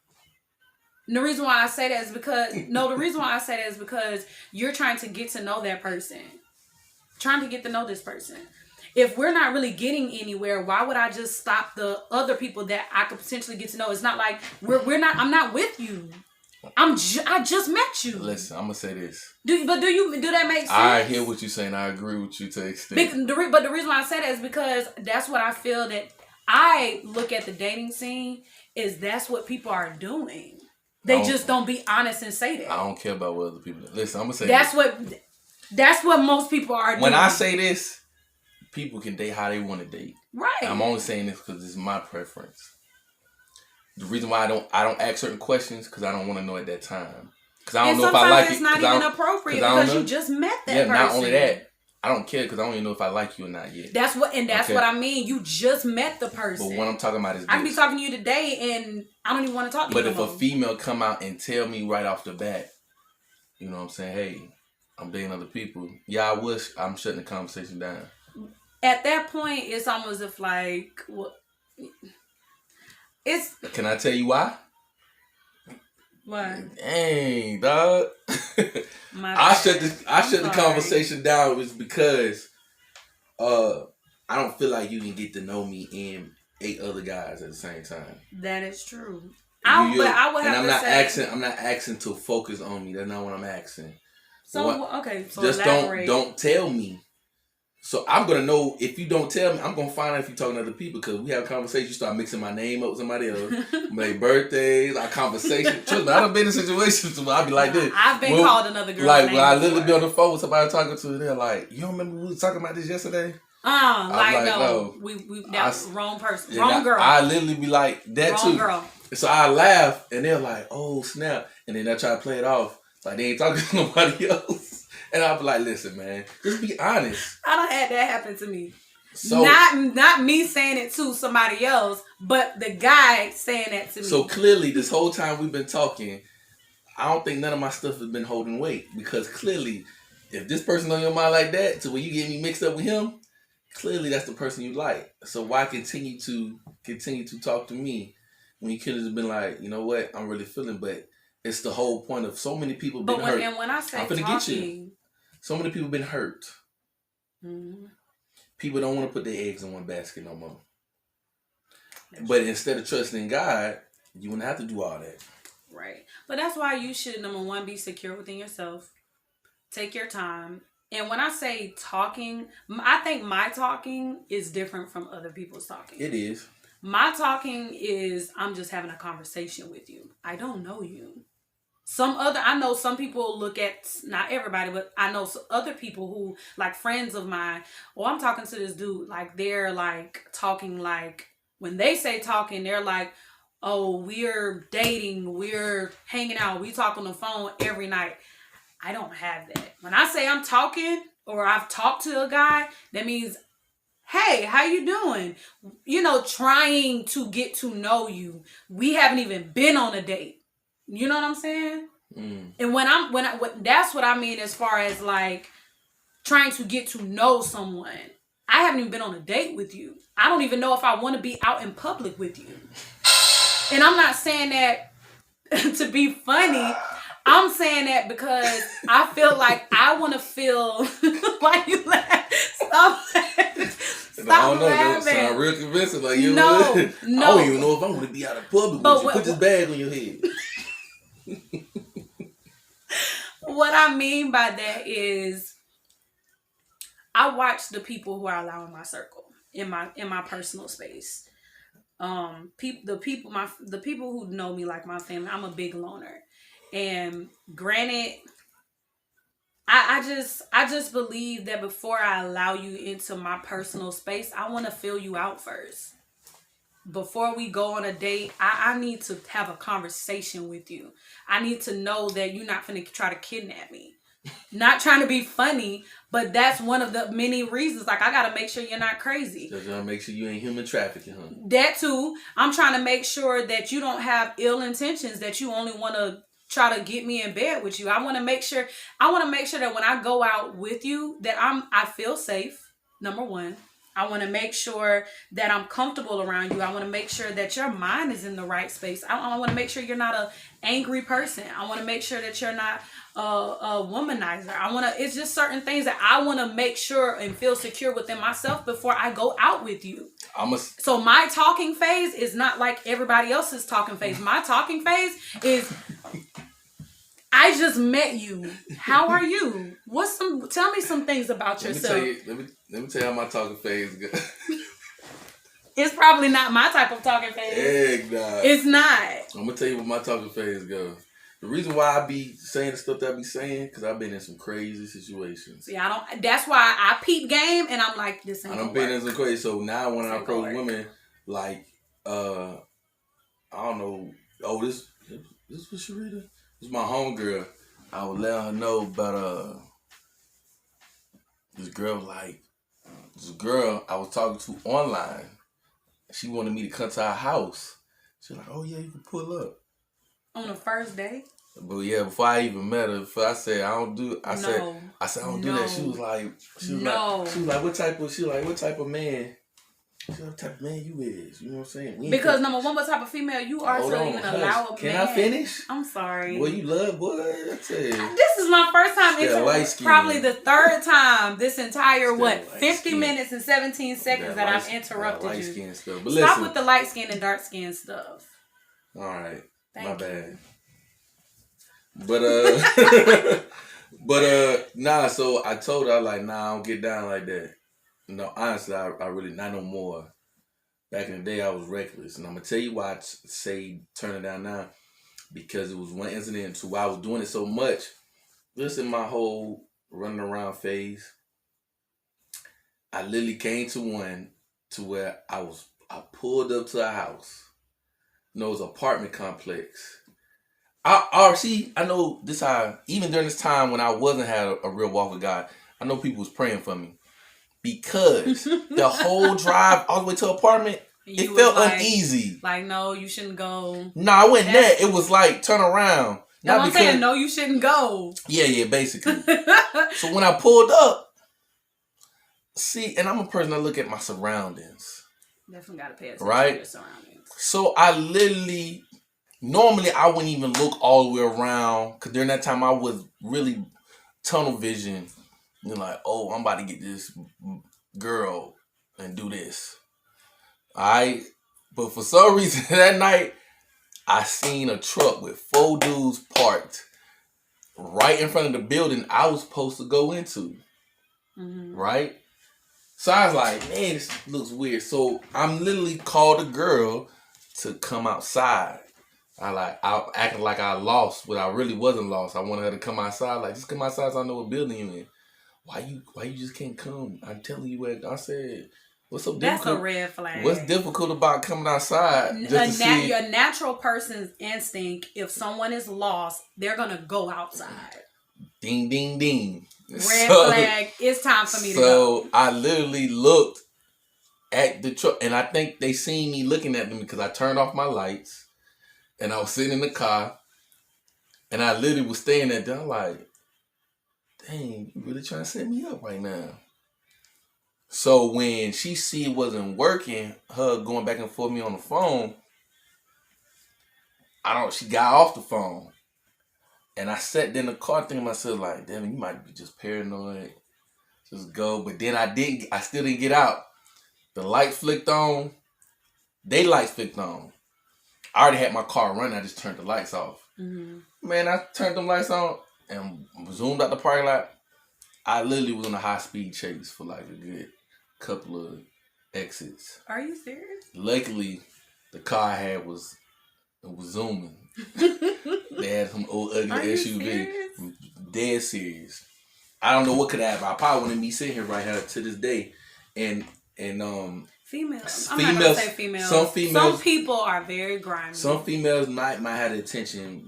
And the reason why I say that is because you're trying to get to know that person. Trying to get to know this person. If we're not really getting anywhere, why would I just stop the other people that I could potentially get to know? It's not like I'm not with you. I just met you. Listen, I'm gonna say this. Do that make sense? I hear what you're saying. I agree with you to an extent. But the reason why I say that is because that's what I feel that I look at the dating scene is that's what people are doing. They just don't be honest and say that. I don't care about what other people do. Listen, I'm gonna say that's what most people are doing. When I say this, people can date how they want to date. Right. I'm only saying this because it's my preference. The reason why I don't ask certain questions because I don't want to know at that time. Because I don't know if I like it. It's not even appropriate because you just met that person. Yeah, not only that, I don't care because I don't even know if I like you or not yet. That's what I mean. You just met the person. But what I'm talking about is I can be talking to you today and I don't even want to talk to you. But if a female come out and tell me right off the bat, you know what I'm saying, hey, I'm dating other people. Yeah, I wish I'm shutting the conversation down. At that point, it's almost if like, what? It's. Can I tell you why? Why? Dang, dog. I shut the conversation down was because I don't feel like you can get to know me and 8 other guys at the same time. That is true. I'm not asking to focus on me. That's not what I'm asking. So just elaborate. don't tell me. So I'm gonna know if you don't tell me. I'm gonna find out if you're talking to other people because we have a conversation. You start mixing my name up with somebody else. My birthdays, our conversation. Trust me, I done been in situations where I be like this. I've been called another girl. Like when I literally be on the phone with somebody talking to, they're like, "You don't remember we was talking about this yesterday?" No, we wrong person, wrong girl. I literally be like that wrong too. Girl. So I laugh and they're like, "Oh snap!" And then I try to play it off like they ain't talking to nobody else. And I'll be like, listen, man, just be honest. I done had that happen to me. So not me saying it to somebody else, but the guy saying that to me. So clearly, this whole time we've been talking, I don't think none of my stuff has been holding weight. Because clearly, if this person on your mind like that, to where you get me mixed up with him, clearly that's the person you like. So why continue to talk to me when you could have been like, you know what, I'm really feeling, but it's the whole point of so many people been hurt. And when I say I'm finna get you. So many people been hurt. Mm-hmm. People don't want to put their eggs in one basket no more. But instead of trusting in God, you wouldn't have to do all that. Right. But that's why you should, number one, be secure within yourself. Take your time. And when I say talking, I think my talking is different from other people's talking. It is. My talking is, I'm just having a conversation with you. I don't know you. I know some people look at, not everybody, but I know other people who, like friends of mine, I'm talking to this dude, like they're like talking like, when they say talking, they're like, oh, we're dating, we're hanging out, we talk on the phone every night. I don't have that. When I say I'm talking or I've talked to a guy, that means, hey, how you doing? You know, trying to get to know you. We haven't even been on a date. You know what I'm saying? Mm. And that's what I mean as far as like trying to get to know someone. I haven't even been on a date with you. I don't even know if I want to be out in public with you. And I'm not saying that to be funny. I'm saying that because I feel like I want to feel. Why you laugh? Stop laughing. Stop laughing. That sound real convincing. Like you. No. I don't even know if I want to be out in public with you. Put this bag on your head. What I mean by that is, I watch the people who are allowing my circle in my personal space. The people who know me, like my family. I'm a big loner, and granted, I just believe that before I allow you into my personal space, I want to feel you out first. Before we go on a date, I need to have a conversation with you. I need to know that you're not finna try to kidnap me. Not trying to be funny, but that's one of the many reasons. Like, I gotta make sure you're not crazy. Just gotta make sure you ain't human trafficking, huh? That too. I'm trying to make sure that you don't have ill intentions, that you only want to try to get me in bed with you. I want to make sure that when I go out with you, that I feel safe. Number one. I want to make sure that I'm comfortable around you. I want to make sure that your mind is in the right space. I want to make sure you're not an angry person. I want to make sure that you're not a womanizer. It's just certain things that I want to make sure and feel secure within myself before I go out with you. So my talking phase is not like everybody else's talking phase. My talking phase is, I just met you. How are you? Tell me some things about yourself. Let me tell you how my talking phase goes. It's probably not my type of talking phase. Heck nah. It's not. I'm gonna tell you what my talking phase goes. The reason why I be saying the stuff that I be saying, because I've been in some crazy situations. See, I don't. That's why I peep game, and I'm like, this ain't. I done been in some crazy. So now when I This ain't approach gonna work. women, like, I don't know. Oh, this was Sharita. This is my homegirl. I would let her know about this girl I was talking to online. She wanted me to come to her house. She's like, oh yeah, you can pull up. On the first day? But yeah, before I even met her, I said I don't do. I said I don't do that. She was like, what type of man? She was like, what type of man you is? You know what I'm saying? Because number one, what type of female you are to even allow a man? Can I finish? I'm sorry. Boy, you love boy. I tell you. This is my first time probably the third time this entire 50 minutes and 17 seconds that I've interrupted you. Stuff. But stop with the light skin and dark skin stuff. All right. Thank my you. bad. But nah, so I told her like, nah, I don't get down like that. No, honestly, I really not no more. Back in the day I was reckless. And I'm gonna tell you why I say turn it down now. Because it was one incident to why I was doing it so much. Just in my whole running around phase. I literally came to one to where I pulled up to a house. You know, it was an apartment complex. I know this how, even during this time when I wasn't had a real walk with God, I know people was praying for me. Because the whole drive all the way to the apartment, it felt uneasy. Like, no, you shouldn't go. No, I wasn't that. It was like, turn around. No, I'm saying, no, you shouldn't go. Yeah, basically. So when I pulled up, see, and I'm a person that look at my surroundings. Definitely got to pay attention to your surroundings. So I literally, normally I wouldn't even look all the way around. Because during that time I was really tunnel vision. You're like, oh, I'm about to get this girl and do this. Alright? But for some reason that night, I seen a truck with 4 dudes parked right in front of the building I was supposed to go into. Mm-hmm. Right? So I was like, man, this looks weird. So I'm literally called a girl to come outside. I acted like I lost, but I really wasn't lost. I wanted her to come outside. Like, just come outside so I know what building you're in. Why you just can't come? I'm telling you what I said. What's so difficult? That's a red flag. What's difficult about coming outside? Your natural person's instinct, if someone is lost, they're gonna go outside. Ding, ding, ding. Red flag. It's time for me to go. So I literally looked at the truck, and I think they seen me looking at them because I turned off my lights, and I was sitting in the car, and I literally was staring at them like, dang, you really trying to set me up right now. So when she see it wasn't working, her going back and forth me on the phone, she got off the phone. And I sat there in the car thinking to myself like, damn, you might be just paranoid. Just go. But then I still didn't get out. The light flicked on. They lights flicked on. I already had my car running. I just turned the lights off. Mm-hmm. Man, I turned them lights on and zoomed out the parking lot. I literally was on a high-speed chase for like a good couple of exits. Are you serious? Luckily, the car I had was zooming. They had some old ugly SUV. Serious? Dead serious. I don't know what could happen. I probably wouldn't be sitting here right here to this day. And females. I'm not gonna say females. Some people are very grimy. Some females might have the attention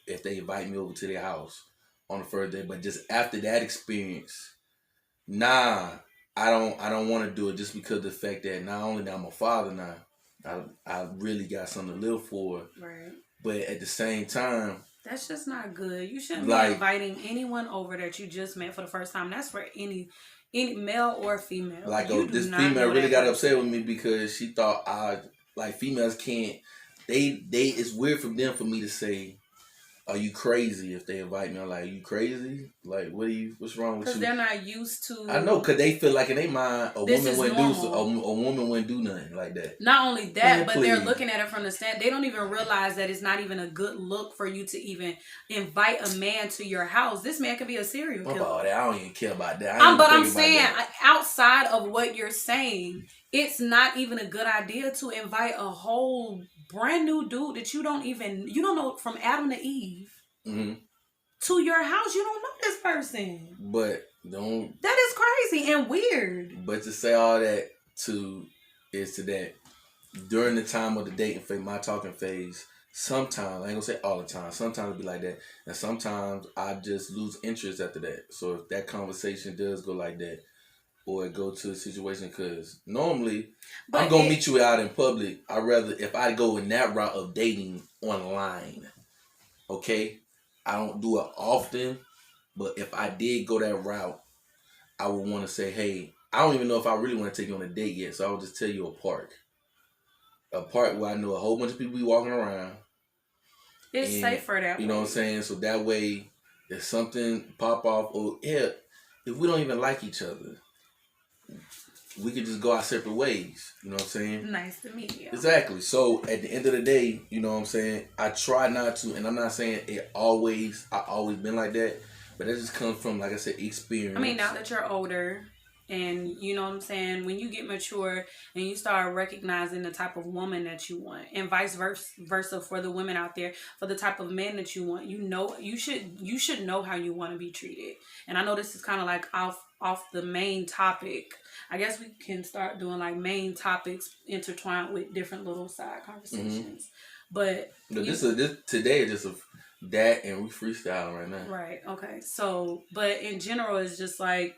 if they invite me over to their house on the first day, but just after that experience, I don't want to do it just because of the fact that not only that I'm a father now, I really got something to live for. Right. But at the same time, that's just not good. You shouldn't be inviting anyone over that you just met for the first time. That's for any male or female. Like, this female really got upset with me because she thought females can't. It's weird for them for me to say, are you crazy if they invite me? I'm like, are you crazy? Like, what's wrong with you? Because they're not used to. I know, because they feel like in their mind, a woman wouldn't do nothing like that. Not only that, but they're looking at it from the stand. They don't even realize that it's not even a good look for you to even invite a man to your house. This man could be a serial killer. About that, I don't even care about that. But I'm saying, outside of what you're saying, it's not even a good idea to invite a whole brand new dude that you don't know from Adam to Eve Mm-hmm. to your house. You don't know this person. But don't. That is crazy and weird. But to say all that to that during the time of the dating phase, my talking phase, sometimes, I ain't gonna say all the time, sometimes it be like that. And sometimes I just lose interest after that. So if that conversation does go like that, or it go to a situation, because normally I'm going to meet you out in public. I'd rather, if I go in that route of dating online, okay? I don't do it often, but if I did go that route, I would want to say, hey, I don't even know if I really want to take you on a date yet, so I would just tell you a park. A park where I know a whole bunch of people be walking around. It's safer that way. You know what I'm saying? So that way, if something pop off, or if we don't even like each other, we could just go our separate ways. You know what I'm saying? Nice to meet you. Exactly. So at the end of the day, you know what I'm saying? I try not to, and I'm not saying I always been like that, but that just comes from, like I said, experience. I mean, now that you're older, and you know what I'm saying, when you get mature and you start recognizing the type of woman that you want, and vice versa for the women out there, for the type of man that you want, you should know how you want to be treated. And I know this is kind of like off the main topic. I guess we can start doing like main topics intertwined with different little side conversations. Mm-hmm. But today is just that, and we freestyling right now. Right. Okay. So, but in general, it's just like,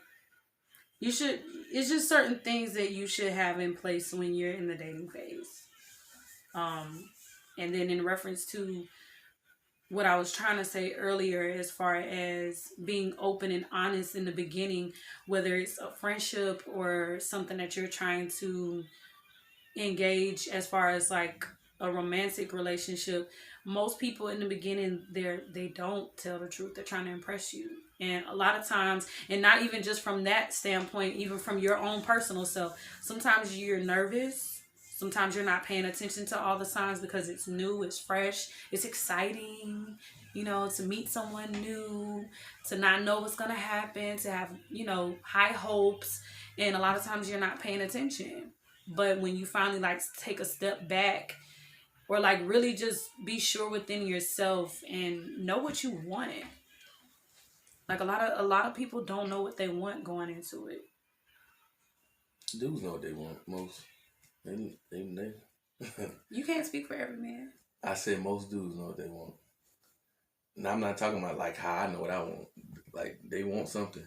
it's just certain things that you should have in place when you're in the dating phase. And then in reference to what I was trying to say earlier, as far as being open and honest in the beginning, whether it's a friendship or something that you're trying to engage as far as like a romantic relationship, most people in the beginning, they don't tell the truth. They're trying to impress you. And a lot of times, and not even just from that standpoint, even from your own personal self, sometimes you're nervous. Sometimes you're not paying attention to all the signs because it's new, it's fresh, it's exciting, to meet someone new, to not know what's going to happen, to have, high hopes. And a lot of times you're not paying attention. But when you finally like take a step back, or like really just be sure within yourself and know what you want. Like a lot of people don't know what they want going into it. Dudes know what they want most. They. You can't speak for every man. I said most dudes know what they want. Now I'm not talking about like how I know what I want. Like they want something.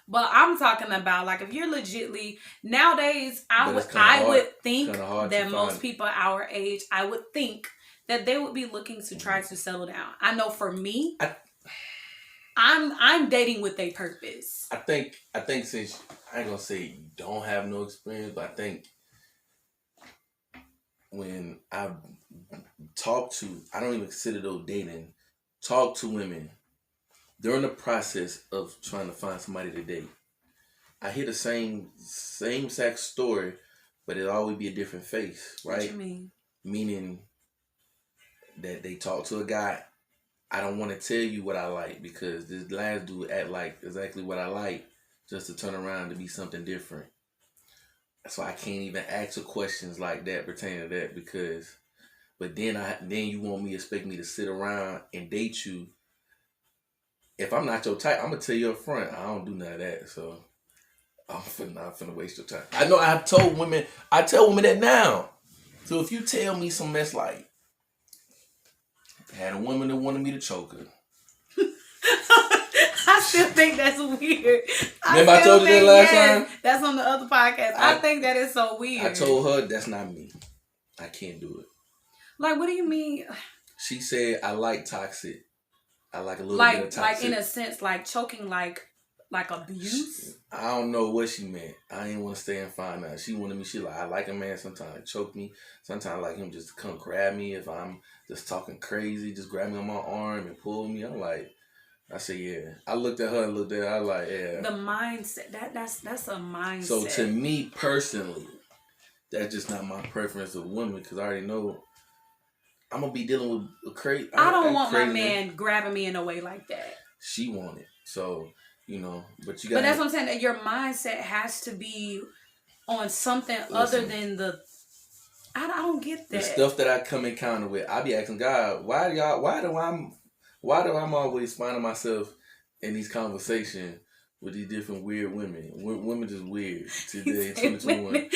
But I'm talking about like if you're legitly nowadays, I would think that most people our age, I would think that they would be looking to try to settle down. I know for me, I'm dating with a purpose. I think since I ain't gonna say you don't have no experience, but I think when I I don't even consider those dating, talk to women during the process of trying to find somebody to date. I hear the same exact story, but it'll always be a different face, right? What you mean? Meaning that they talk to a guy, I don't want to tell you what I like because this last dude act like exactly what I like just to turn around to be something different. So I can't even ask her questions like that pertaining to that because, but then you expect me to sit around and date you. If I'm not your type, I'm gonna tell you up front, I don't do none of that. So I'm finna waste your time. I know I tell women that now. So if you tell me some mess like, I had a woman that wanted me to choke her. I still think that's weird. Remember I told you that last time? That's on the other podcast. I think that is so weird. I told her that's not me. I can't do it. Like, what do you mean? She said I like toxic. I like a little bit of toxic. Like in a sense, like choking, like abuse. I don't know what she meant. I didn't want to stay and find out. She wanted me. She like I like a man sometimes choke me. Sometimes I like him just to come grab me if I'm just talking crazy. Just grab me on my arm and pull me. I'm like. I said, yeah. I looked at her and looked at her. I was like, yeah. The mindset. That's a mindset. So to me personally, that's just not my preference of women because I already know I'm going to be dealing with a crazy... I don't want my man grabbing me in a way like that. She want it. So, but you got... But that's what I'm saying. That your mindset has to be on something other than the I don't get The that. stuff that I come encounter with, I be asking God, why do I'm always finding myself in these conversations with these different weird women? Women just weird today in 2021.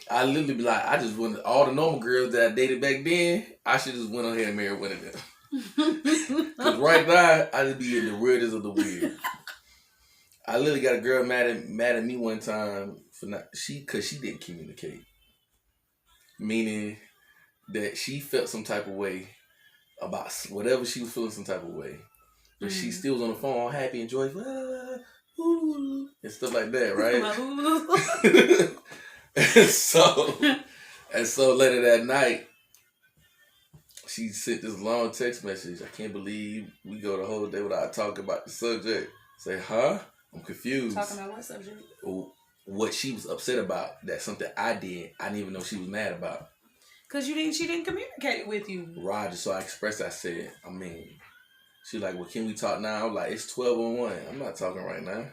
I literally be like, I just want all the normal girls that I dated back then. I should just went on here and married one of them. Cause right now, I just be in the weirdest of the weird. I literally got a girl mad at me one time for cause she didn't communicate, meaning that she felt some type of way about whatever she was feeling some type of way, but she still was on the phone, all happy and joyful, and stuff like that, right? and so later that night, she sent this long text message. I can't believe we go the whole day without talking about the subject. Say, huh? I'm confused. Talking about what subject? What she was upset about. That's something I did. I didn't even know she was mad about. Cause she didn't communicate with you. Roger. So I expressed. I said, she like, well, can we talk now? I'm like, it's 12:01. I'm not talking right now.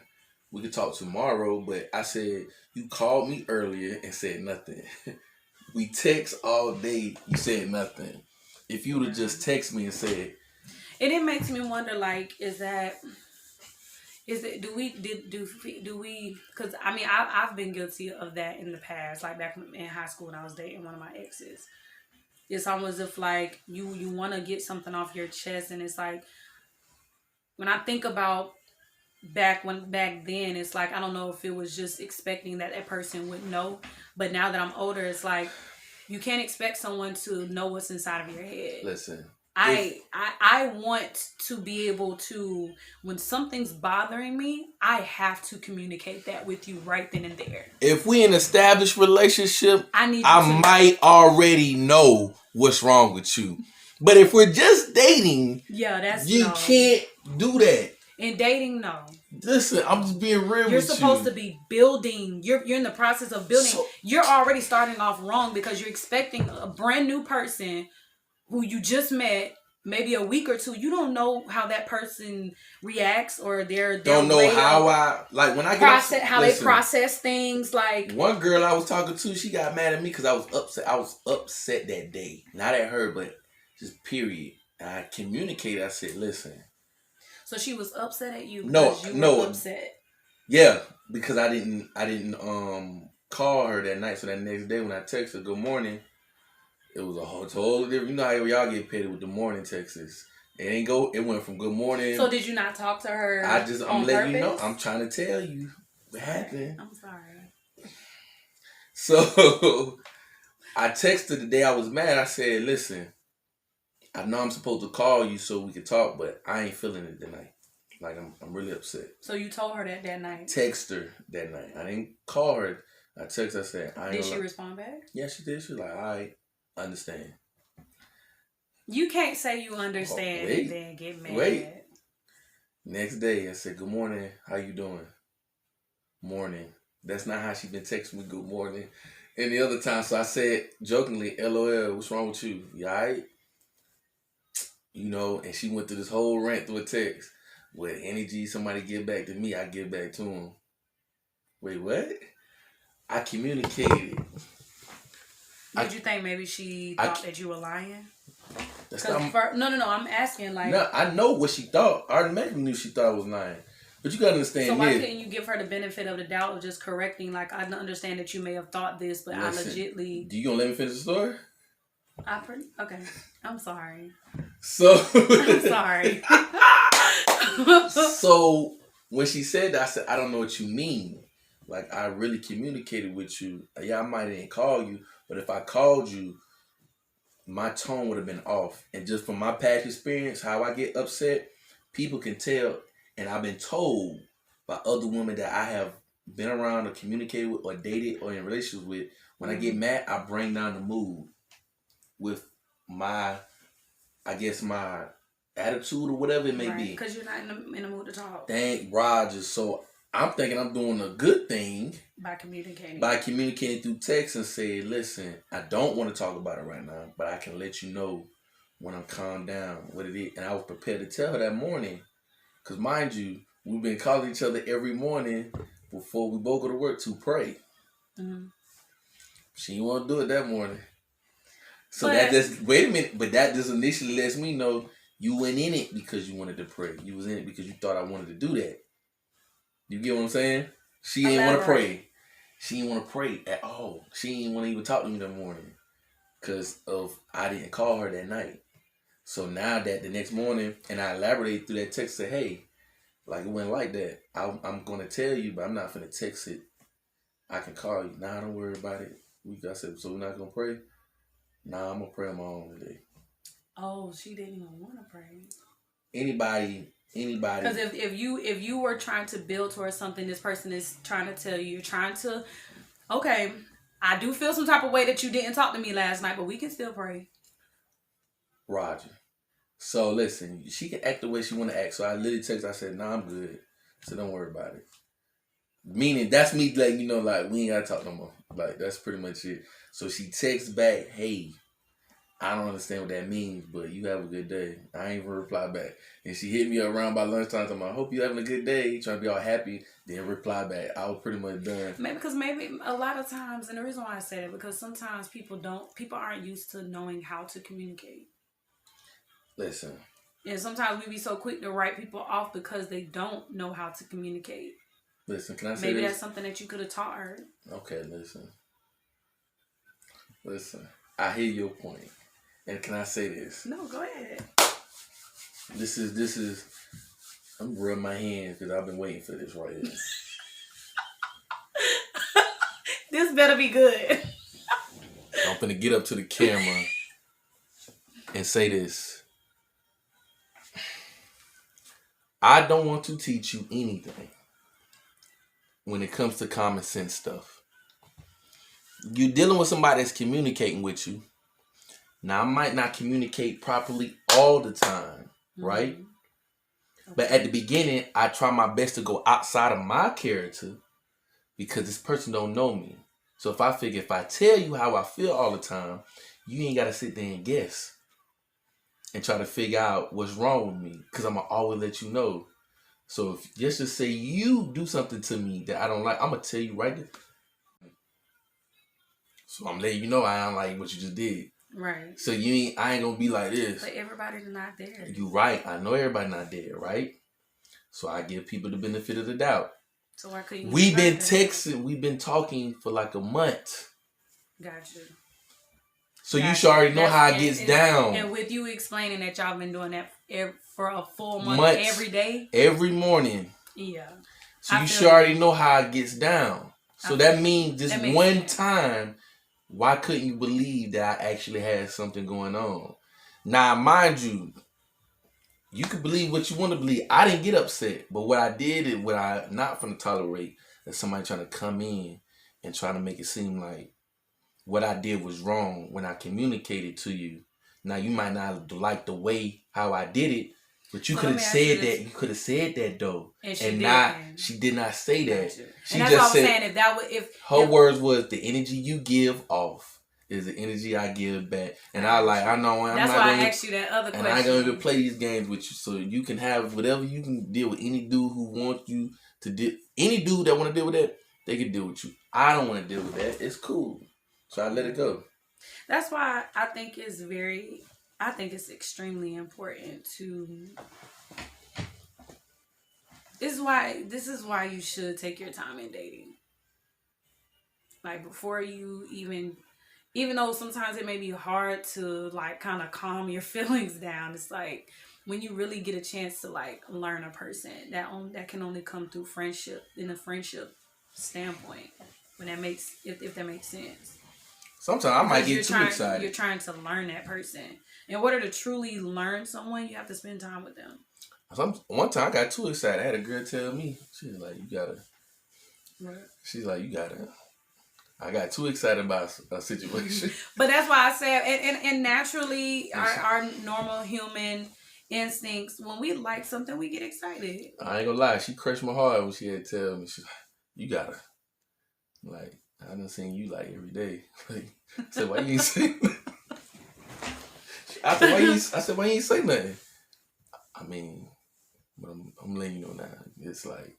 We could talk tomorrow. But I said, you called me earlier and said nothing. We text all day. You said nothing. If you would have just texted me and said, and it makes me wonder, like, do we, because I mean, I've been guilty of that in the past, like back in high school when I was dating one of my exes. It's almost if like you want to get something off your chest, and it's like, when I think about back then, it's like, I don't know if it was just expecting that person would know, but now that I'm older, it's like, you can't expect someone to know what's inside of your head. Listen. I want to be able to, when something's bothering me, I have to communicate that with you right then and there. If we in an established relationship, I might already know what's wrong with you. But if we're just dating, you can't do that. In dating, no. Listen, I'm just being real with you. You're supposed to be building. You're in the process of building. So, you're already starting off wrong because you're expecting a brand new person who you just met, maybe a week or two. You don't know how that person reacts, or their don't know how when I process they process things. Like, one girl I was talking to, she got mad at me because I was upset. I was upset that day, not at her, but just period. And I communicated. I said, listen. So she was upset at you because you were upset. Yeah, because I didn't call her that night. So that next day when I texted her good morning, it was a whole totally different. You know how y'all get petty with the morning texts. It went from good morning. So did you not talk to her? I'm letting you know. I'm trying to tell you what happened. I'm sorry. So I texted the day I was mad. I said, listen, I know I'm supposed to call you so we can talk, but I ain't feeling it tonight. Like, I'm really upset. So you told her that night? Text her that night. I didn't call her. I texted her, I said, did she respond back? Yeah, she did. She was like, I understand. You can't say you understand and then get mad. Wait. Next day, I said, good morning. How you doing? Morning. That's not how she been texting me good morning. And the other time, so I said jokingly, LOL, what's wrong with you? You all right? You know, and she went through this whole rant through a text. With energy, somebody give back to me, I give back to him. Wait, what? I communicated. Did you think maybe she thought that you were lying? No, I'm asking, like... No, I know what she thought. I automatically knew she thought I was lying. But you gotta understand. So why couldn't you give her the benefit of the doubt of just correcting? Like, I understand that you may have thought this, but listen, I legitly... Do you gonna let me finish the story? Okay. I'm sorry. So... I'm sorry. So, when she said that, I said, I don't know what you mean. Like, I really communicated with you. Yeah, I might didn't call you, but if I called you, my tone would have been off. And just from my past experience, how I get upset, people can tell. And I've been told by other women that I have been around or communicated with or dated or in relationships with, when I get mad, I bring down the mood with my attitude or whatever it may be. Because you're not in the mood to talk. Thank Roger. So I'm thinking I'm doing a good thing. By communicating. By communicating through text and say, listen, I don't want to talk about it right now, but I can let you know when I'm calmed down what it is. And I was prepared to tell her that morning. Because mind you, we've been calling each other every morning before we both go to work to pray. Mm-hmm. She didn't want to do it that morning. So But- that just wait a minute, but that just initially lets me know you went in it because you wanted to pray. You was in it because you thought I wanted to do that. You get what I'm saying? She didn't want to pray. She didn't want to pray at all. She didn't want to even talk to me that morning because of I didn't call her that night. So now that the next morning, and I elaborated through that text, say, hey, like it went like that. I'm gonna tell you, but I'm not finna text it. I can call you. Nah, don't worry about it. I said, so we're not gonna pray. Nah, I'm gonna pray on my own today. Oh, she didn't even want to pray. Anybody. Because if you were trying to build towards something, this person is trying to tell you, you're trying to, okay, I do feel some type of way that you didn't talk to me last night, but we can still pray. Roger. So listen, she can act the way she want to act. So I literally text. I said, "Nah, I'm good. So don't worry about it." Meaning that's me letting you know, like we ain't gotta talk no more. Like that's pretty much it. So she texts back, "Hey, I don't understand what that means, but you have a good day." I ain't even reply back. And she hit me around by lunchtime. I'm like, "I hope you having a good day." Trying to be all happy. Then reply back. I was pretty much done. Maybe a lot of times, and the reason why I say that because sometimes people aren't used to knowing how to communicate. Listen. And sometimes we be so quick to write people off because they don't know how to communicate. Listen, can I say Maybe this? that's something that you could have taught her. Okay, listen. I hear your point, and can I say this? No, go ahead. This is. I'm rubbing my hands because I've been waiting for this right here. This better be good. I'm finna get up to the camera and say this. I don't want to teach you anything when it comes to common sense stuff. You're dealing with somebody that's communicating with you. Now, I might not communicate properly all the time, right? Okay. But at the beginning, I try my best to go outside of my character because this person don't know me. So if I figure if I tell you how I feel all the time, you ain't got to sit there and guess and try to figure out what's wrong with me because I'm going to always let you know. So if just say you do something to me that I don't like, I'm going to tell you right there. So I'm letting you know I don't like what you just did. Right. So I ain't gonna be like this. But everybody's not there. You right. I know everybody not there, right? So I give people the benefit of the doubt. So why couldn't you? We've been texting, we've been talking for like a month. Gotcha. So you should already know how it gets down. And with you explaining that y'all been doing that for a full month every day? Every morning. Yeah. So you should already know how it gets down. So that means this one time, why couldn't you believe that I actually had something going on? Now, mind you, you can believe what you want to believe. I didn't get upset. But what I did is what I not going to tolerate is somebody trying to come in and trying to make it seem like what I did was wrong when I communicated to you. Now, you might not like the way how I did it, but you could have said that. You could have said that though, and she did not say that. She and that's just what said, I'm saying. Her words was the energy you give off is the energy I give back, and I know. That's why I asked you that other question. And I don't even play these games with you, so you can have whatever you can deal with. Any dude who wants you to deal, any dude that want to deal with that, they can deal with you. I don't want to deal with that. It's cool, so I let it go. That's why I think it's extremely important to. This is why you should take your time in dating. Like before you even though sometimes it may be hard to like kind of calm your feelings down, it's like when you really get a chance to like learn a person that can only come through friendship in a friendship standpoint. When that makes if that makes sense. Sometimes I might get too excited. You're trying to learn that person. In order to truly learn someone, you have to spend time with them. One time I got too excited. I had a girl tell me, she's like, you gotta. Right. She's like, you gotta. I got too excited about a situation. But that's why I said, and naturally, our normal human instincts, when we like something, we get excited. I ain't gonna lie, she crushed my heart when she had to tell me, she's like, you gotta. Like, I done seen you like every day. Like, I said, why you ain't say nothing? I said, why you ain't say nothing? I mean, but I'm letting you know now. It's like.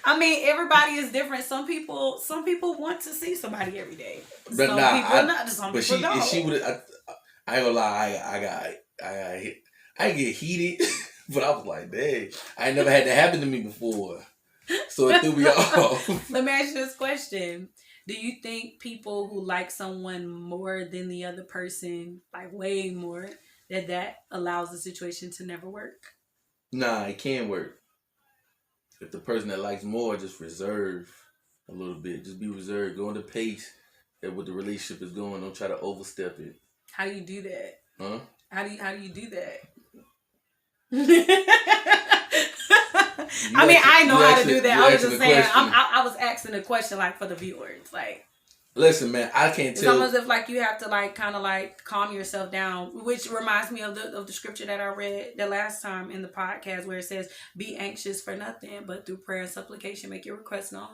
I mean, everybody is different. Some people want to see somebody every day. But Some nah, people not. Some but people don't. if she would, I ain't gonna lie, I get heated, but I was like, dang, I ain't never had that happen to me before, so it threw me off. Let me ask you this question: do you think people who like someone more than the other person, like way more, that allows the situation to never work? Nah, it can work. If the person that likes more, just reserve a little bit. Just be reserved. Go on the pace that what the relationship is going. Don't try to overstep it. How do you do that? Huh? How do you do that? You I know how to do that. I was asking just a saying. question. I was asking a question like for the viewers, like. Listen, man, I can't It's tell. almost as if like you have to like kind of like calm yourself down, which reminds me of the scripture that I read the last time in the podcast where it says, "Be anxious for nothing, but through prayer and supplication make your requests known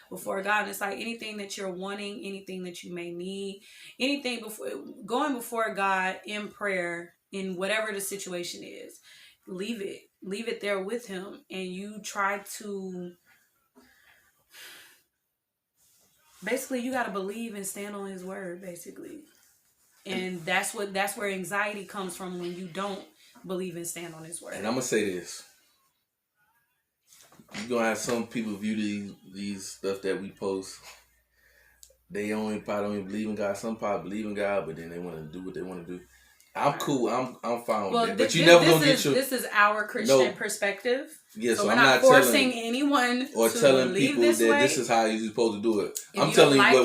before God." And it's like anything that you're wanting, anything that you may need, anything before going before God in prayer in whatever the situation is, leave it there with Him, and you try to. Basically, you got to believe and stand on His word, basically. And that's where anxiety comes from when you don't believe and stand on His word. And I'm going to say this. You're going to have some people view these stuff that we post. They probably don't even believe in God. Some probably believe in God, but then they want to do what they want to do. I'm cool. I'm fine with that. But you never going to get your... This is our Christian perspective. Yeah, so we're not forcing anyone or to telling believe people this that way. this is how you're supposed to do it. If I'm you telling you like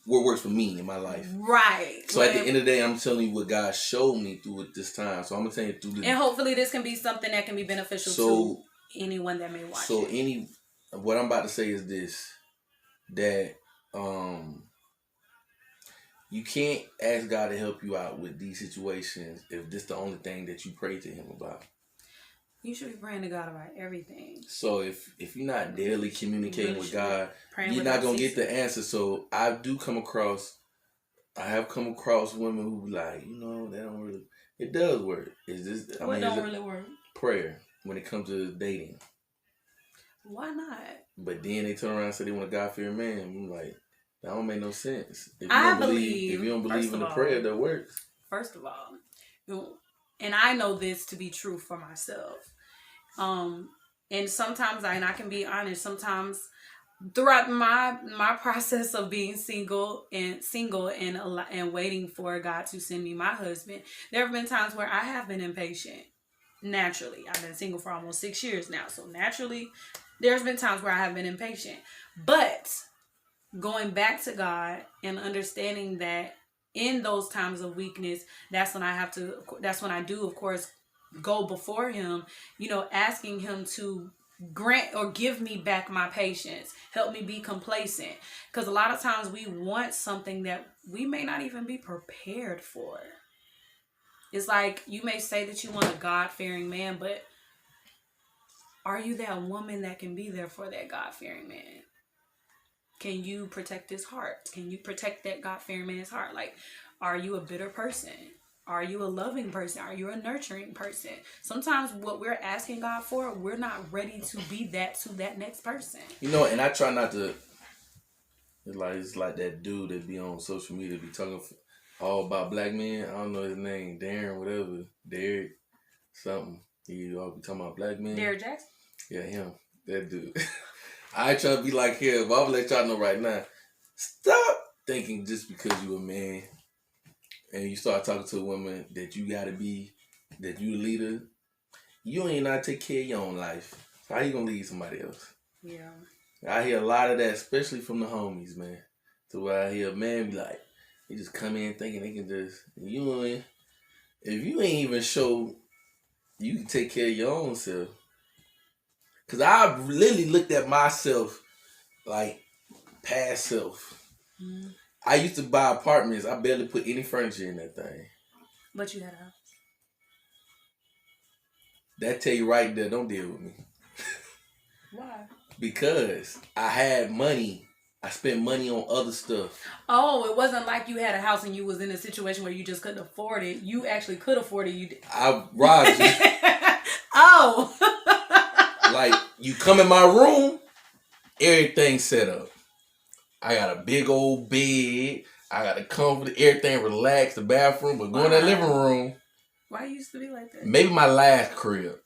what works for me in my life. Right. So at the end of the day, I'm telling you what God showed me through it this time. So I'm gonna tell you through this. And hopefully this can be something that can be beneficial to anyone that may watch. So what I'm about to say is this, that you can't ask God to help you out with these situations if this the only thing that you pray to Him about. You should be praying to God about everything. So if you're not daily communicating with God, you're not going to get the answer. So I have come across women who be like, that don't really, it does work. It's just, what don't really work? Prayer when it comes to dating. Why not? But then they turn around and say they want a God-fearing man. I'm like, that don't make no sense. If you don't believe in the prayer that works. First of all, and I know this to be true for myself. And sometimes I can be honest, sometimes throughout my process of being single and waiting for God to send me my husband, there have been times where I have been impatient. Naturally, I've been single for almost 6 years now. So naturally, there's been times where I have been impatient. But going back to God and understanding that in those times of weakness, that's when I do, of course, go before Him, asking Him to grant or give me back my patience, help me be complacent, because a lot of times we want something that we may not even be prepared for. It's like you may say that you want a God-fearing man, but are you that woman that can be there for that God-fearing man? Can you protect his heart? Can you protect that God-fearing man's heart? Like, are you a bitter person? Are you a loving person? Are you a nurturing person? Sometimes what we're asking God for, we're not ready to be that to that next person. And I try not to. It's like that dude that be on social media be talking all about black men. I don't know his name, Darren, whatever, Derek, something. He all be talking about black men. Derek Jackson. Yeah, him, that dude. I try to be like him, but I'm gonna let y'all know right now. Stop thinking just because you a man and you start talking to a woman that you gotta be, that you a leader, you ain't not take care of your own life. So how you gonna lead somebody else? Yeah. I hear a lot of that, especially from the homies, man. So where I hear a man be like, they just come in thinking they can just, if you ain't even show you can take care of your own self. Cause I literally looked at myself like past self. Mm-hmm. I used to buy apartments. I barely put any furniture in that thing. But you had a house. That tell you right there, don't deal with me. Why? Because I had money. I spent money on other stuff. Oh, it wasn't like you had a house and you was in a situation where you just couldn't afford it. You actually could afford it. I robbed you. Oh. Like, you come in my room, Everything set up. I got a big old bed. I got a comfort, everything relaxed, the bathroom, but going to that living room. Why you used to be like that? Maybe my last crib.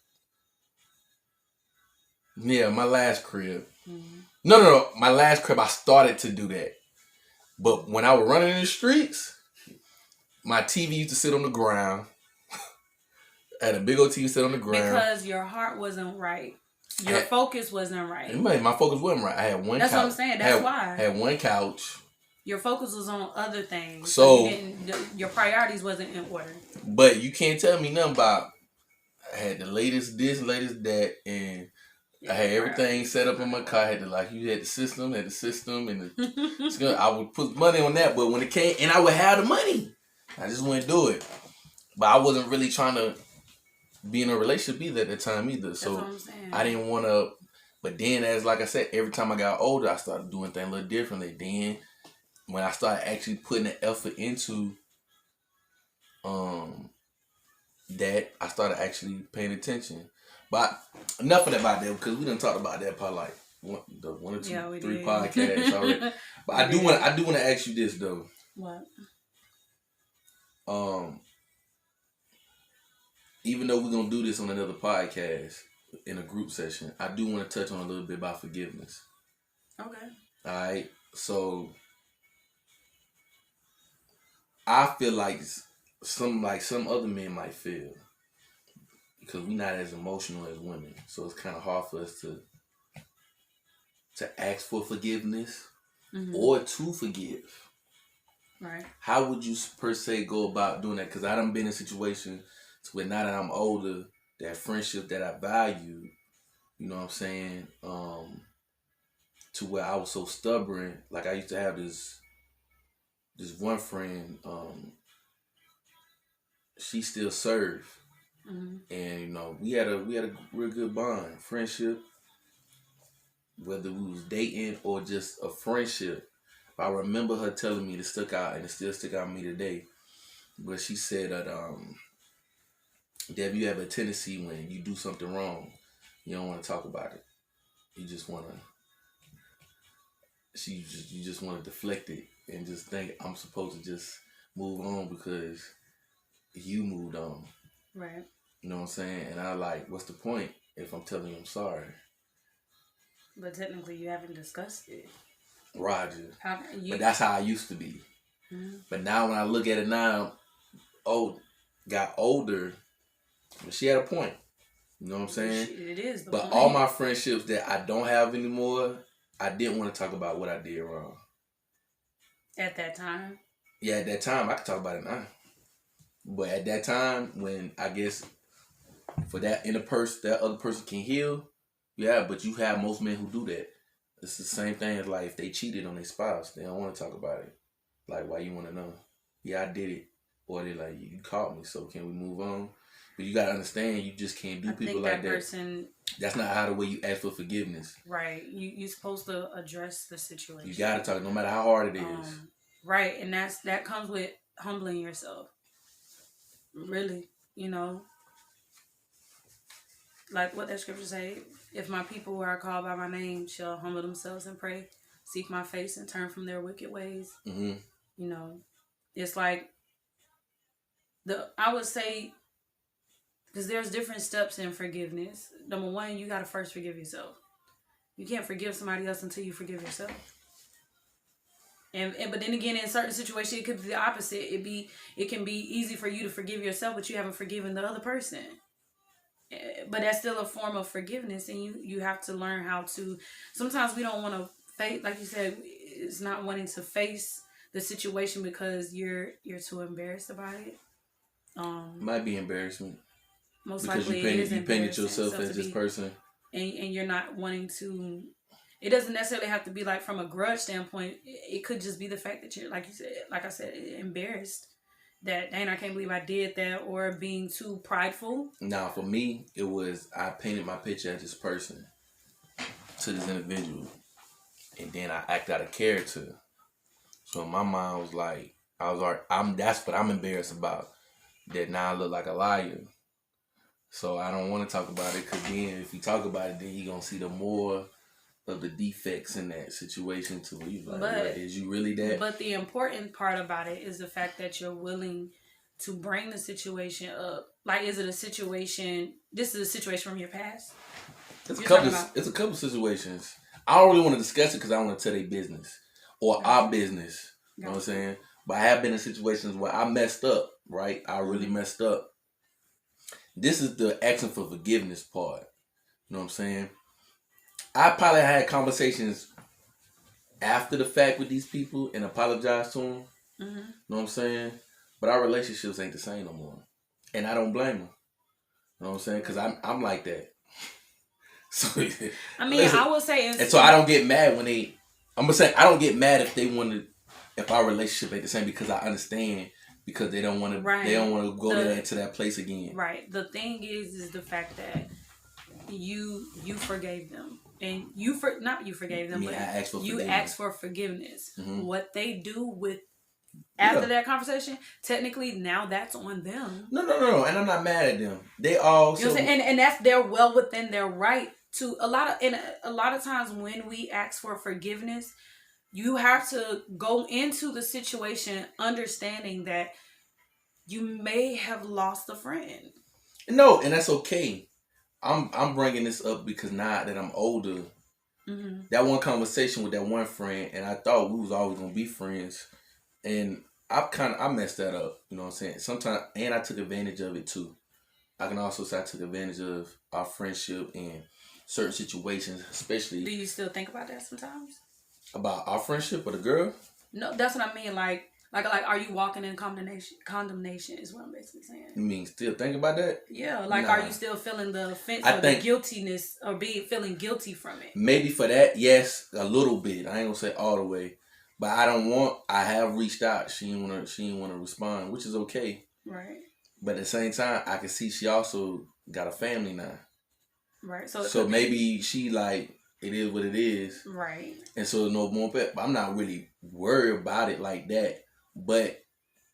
Yeah, my last crib. Mm-hmm. No. My last crib, I started to do that. But when I was running in the streets, my TV used to sit on the ground. I had a big old TV sit on the ground. Because your heart wasn't right. Your focus wasn't right. My focus wasn't right. I had one couch. That's what I'm saying. That's why. I had one couch. Your focus was on other things. So your priorities wasn't in order. But you can't tell me nothing about I had the latest this, latest that, and I had everything set up in my car. I had you had the system, and I would put money on that, but when it came, and I would have the money. I just wouldn't do it. But I wasn't really trying to be in a relationship either at the time either. So I didn't want to. But then, like I said, every time I got older, I started doing things a little differently. Then, when I started actually putting the effort into that, I started actually paying attention. But enough of that about that, because we done talked about that probably like one or two, three podcasts already. But I do want to ask you this though. What? Even though we're gonna do this on another podcast in a group session, I do want to touch on a little bit about forgiveness. Okay. All right. So I feel like some other men might feel, because we're not as emotional as women, so it's kind of hard for us to ask for forgiveness or to forgive. Right. How would you per se go about doing that? Because I done been in situations where now that I'm older, that friendship that I value, you know what I'm saying, to where I was so stubborn. Like I used to have this one friend, she still served. And we had a real good bond, friendship, whether we was dating or just a friendship. I remember her telling me, it stuck out, and it still stick out to me today. But she said that Deb, you have a tendency when you do something wrong, you don't want to talk about it. You just want to. You just want to deflect it and just think I'm supposed to just move on because you moved on. Right. You know what I'm saying? And I what's the point if I'm telling you I'm sorry? But technically you haven't discussed it. Roger. But that's how I used to be. Mm-hmm. But now when I look at it now, got older, she had a point. You know what I'm saying? It is the But point. all my friendships that I don't have anymore, I didn't want to talk about what I did wrong. At that time? Yeah, at that time, I could talk about it now. But at that time, when I guess for that that other person can heal, yeah, but you have most men who do that. It's the same thing as if they cheated on their spouse, they don't want to talk about it. Why you want to know? Yeah, I did it. Or they you caught me, so can we move on? But you gotta understand, you just can't do people like that. That's not how the way you ask for forgiveness. Right. You're supposed to address the situation. You gotta talk, no matter how hard it is. Right, and that comes with humbling yourself. Really, like what that scripture say, if my people who are called by my name shall humble themselves and pray, seek my face and turn from their wicked ways. Mm-hmm. It's like I would say, because there's different steps in forgiveness. Number one, you got to first forgive yourself. You can't forgive somebody else until you forgive yourself. But then again, in certain situations, it could be the opposite. It can be easy for you to forgive yourself, but you haven't forgiven the other person. But that's still a form of forgiveness, and you have to learn how to. Sometimes we don't want to face, like you said, it's not wanting to face the situation because you're too embarrassed about it. Might be embarrassment. Most because likely you painted yourself as this person, and you're not wanting to. It doesn't necessarily have to be from a grudge standpoint. It could just be the fact that you're, like I said, embarrassed. That, dang, I can't believe I did that, or being too prideful. Now, for me, it was I painted my picture as this person to this individual, and then I act out of character. So in my mind was that's what I'm embarrassed about. That now I look like a liar. So I don't want to talk about it, because then if you talk about it, then you're gonna see the more of the defects in that situation to where you like, But is you really that? But the important part about it is the fact that you're willing to bring the situation up. Like, is it a situation? This is a situation from your past. It's a couple situations. I don't really want to discuss it because I want to tell their business or our business. You know what I'm saying? But I have been in situations where I messed up. Right? I really messed up. This is the asking for forgiveness part. You know what I'm saying? I probably had conversations after the fact with these people and apologized to them. You know what I'm saying? But our relationships ain't the same no more. And I don't blame them. You know what I'm saying? Because I'm like that. So I mean, listen, I would say, and so I don't get mad when they. I'm gonna say I don't get mad if they want to, if our relationship ain't the same, because I understand, because they don't want to. Right. They don't want to go there into that place again. Right. The thing is the fact that you forgave them, and not you forgave them, but you asked for forgiveness. Mm-hmm. What they do with after that conversation, technically now that's on them. No, and I'm not mad at them. They all, you know what I'm saying? And that's, they're well within their right to a lot of times when we ask for forgiveness, you have to go into the situation understanding that you may have lost a friend. No, and that's okay. I'm bringing this up because now that I'm older, that one conversation with that one friend, and I thought we was always gonna be friends, and I messed that up. You know what I'm saying? Sometimes, and I took advantage of it too. I can also say I took advantage of our friendship in certain situations, especially. Do you still think about that sometimes? About our friendship with a girl? No, that's what I mean. Like, are you walking in condemnation is what I'm basically saying. You mean still think about that? Yeah, like, nah. Are you still feeling the offense or the guiltiness or feeling guilty from it? Maybe for that, yes, a little bit. I ain't gonna say all the way, but I have reached out. She didn't want to respond, which is okay. Right. But at the same time, I can see she also got a family now. Right. So maybe she like, it is what it is. Right. And so no more pet. I'm not really worried about it like that. But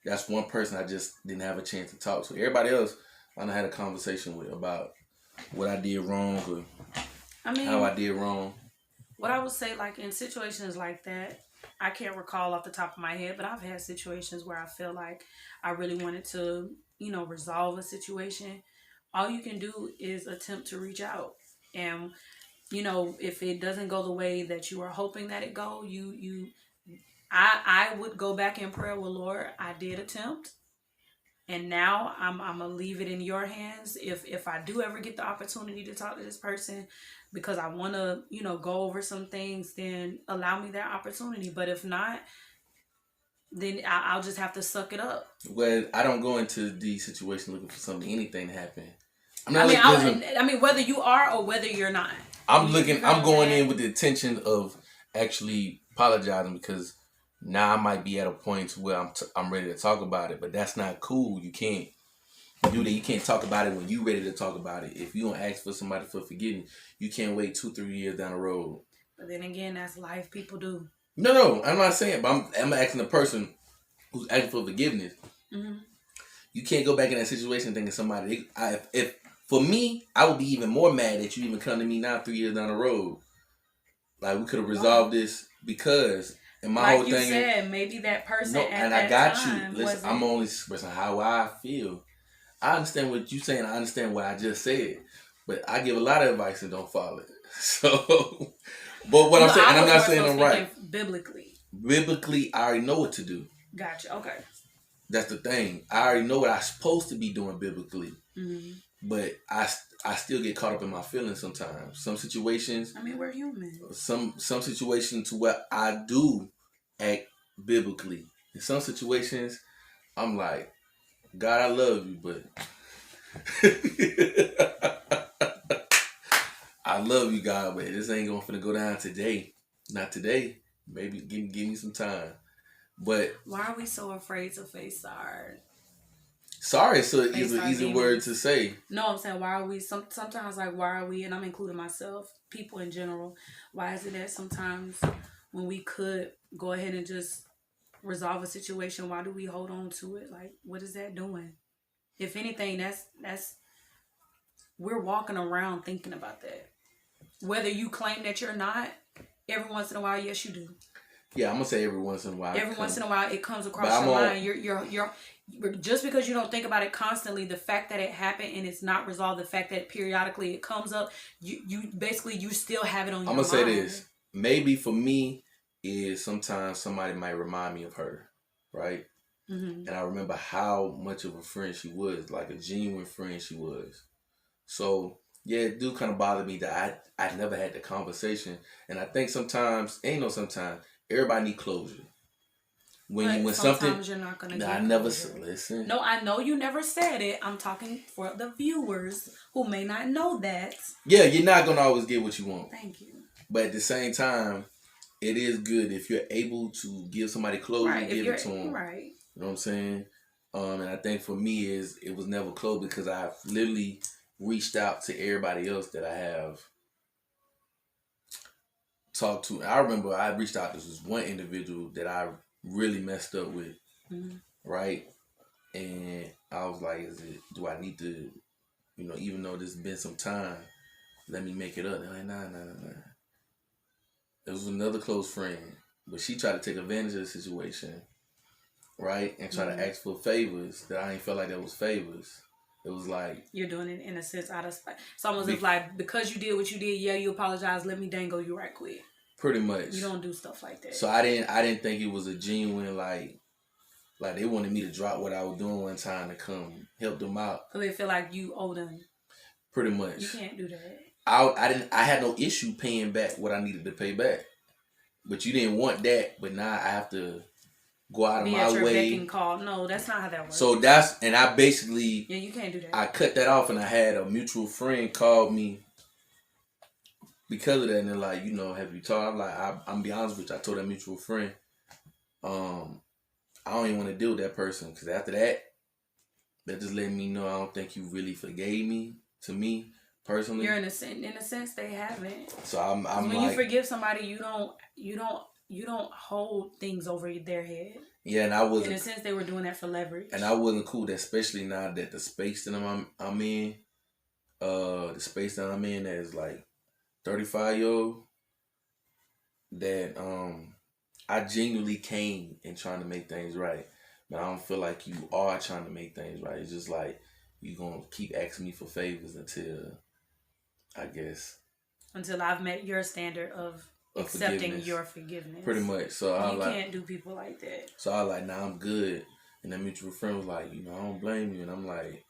that's one person I just didn't have a chance to talk to. Everybody else I done had a conversation with about what I did wrong or how I did wrong. What I would say, like, in situations like that, I can't recall off the top of my head, but I've had situations where I feel like I really wanted to, resolve a situation. All you can do is attempt to reach out. And, if it doesn't go the way that you are hoping that it go, I would go back in prayer with Lord. I did attempt. And now I'm gonna leave it in your hands. If I do ever get the opportunity to talk to this person because I want to, go over some things, then allow me that opportunity. But if not, then I'll just have to suck it up. Well, I don't go into these situations looking for anything to happen. I mean, whether you are or whether you're not. I'm going in with the intention of actually apologizing, because now I might be at a point where I'm ready to talk about it, but that's not cool. You can't do that. You can't talk about it when you're ready to talk about it. If you don't ask for somebody for forgiveness, you can't wait 2-3 years down the road. But then again, that's life. People do. No, I'm not saying, but I'm asking the person who's asking for forgiveness. Mm-hmm. You can't go back in that situation thinking somebody. If for me, I would be even more mad that you even come to me now 3 years down the road. Like, we could have resolved this because. And my whole thing you said, maybe that person I got you. Listen, I'm only expressing how I feel. I understand what you're saying. I understand what I just said. But I give a lot of advice and don't follow it. So, but what I'm saying, and I'm not saying I'm right. Biblically, I already know what to do. Gotcha. Okay. That's the thing. I already know what I'm supposed to be doing biblically. Mm-hmm. But I still get caught up in my feelings sometimes. Some situations. I mean, we're human. Some situations to where I do act biblically. In some situations, I'm like, God, I love you, but I love you, God, but this ain't gonna go down today. Not today. Maybe give me some time. But why are we so afraid to face sorry? Sorry is an easy word to say. No, I'm saying, why are we sometimes, like, why are we, and I'm including myself, people in general, why is it that sometimes when we could go ahead and just resolve a situation, why do we hold on to it? Like, what is that doing? If anything, that's we're walking around thinking about that. Whether you claim that you're not, every once in a while, yes, you do. Yeah, I'm gonna say every once in a while. Every once in a while, it comes across your mind. You're just because you don't think about it constantly, the fact that it happened and it's not resolved, the fact that periodically it comes up, you basically you still have it on your mind. I'm gonna say this. Maybe for me is sometimes somebody might remind me of her, right? Mm-hmm. And I remember how much of a friend she was, like a genuine friend she was. So yeah, it do kind of bother me that I never had the conversation, and I think sometimes everybody need closure. When something you're not gonna get I never listen. No, I know you never said it. I'm talking for the viewers who may not know that. Yeah, you're not gonna always get what you want. Thank you. But at the same time, it is good if you're able to give somebody closure, right, give it to them. Right. You know what I'm saying? And I think for me it was never close because I've literally reached out to everybody else that I have talked to. I remember I reached out to this one individual that I really messed up with, right? And I was like, do I need to, even though this has been some time, let me make it up? They're like, nah. It was another close friend, but she tried to take advantage of the situation, right? And try to ask for favors that I ain't felt like that was favors. It was like... You're doing it in a sense out of spite. It's almost like, because you did what you did, yeah, you apologize, let me dangle you right quick. Pretty much. You don't do stuff like that. So I didn't think it was a genuine, like they wanted me to drop what I was doing one time to come help them out. So they feel like you owe them. Pretty much. You can't do that. I had no issue paying back what I needed to pay back. But you didn't want that, but now I have to go out of my way. Beck and call. No, that's not how that works. So I basically... Yeah, you can't do that. I cut that off, and I had a mutual friend call me because of that, and they're like, have you talked? I'm like, I'm gonna be honest with you. I told that mutual friend, I don't even want to deal with that person, because after that just let me know I don't think you really forgave me, to me personally. You're in a sense they haven't. So I'm when like, you forgive somebody, you don't hold things over their head. Yeah, and I wasn't. In a sense, they were doing that for leverage. And I wasn't cool, especially now that the space that I'm in, that is like 35-year-old, that I genuinely came in trying to make things right. But I don't feel like you are trying to make things right. It's just like you gonna keep asking me for favors until I've met your standard of accepting your forgiveness. Pretty much. So you can't do people like that. So I was like, nah, I'm good. And that mutual friend was like, I don't blame you. And I'm like,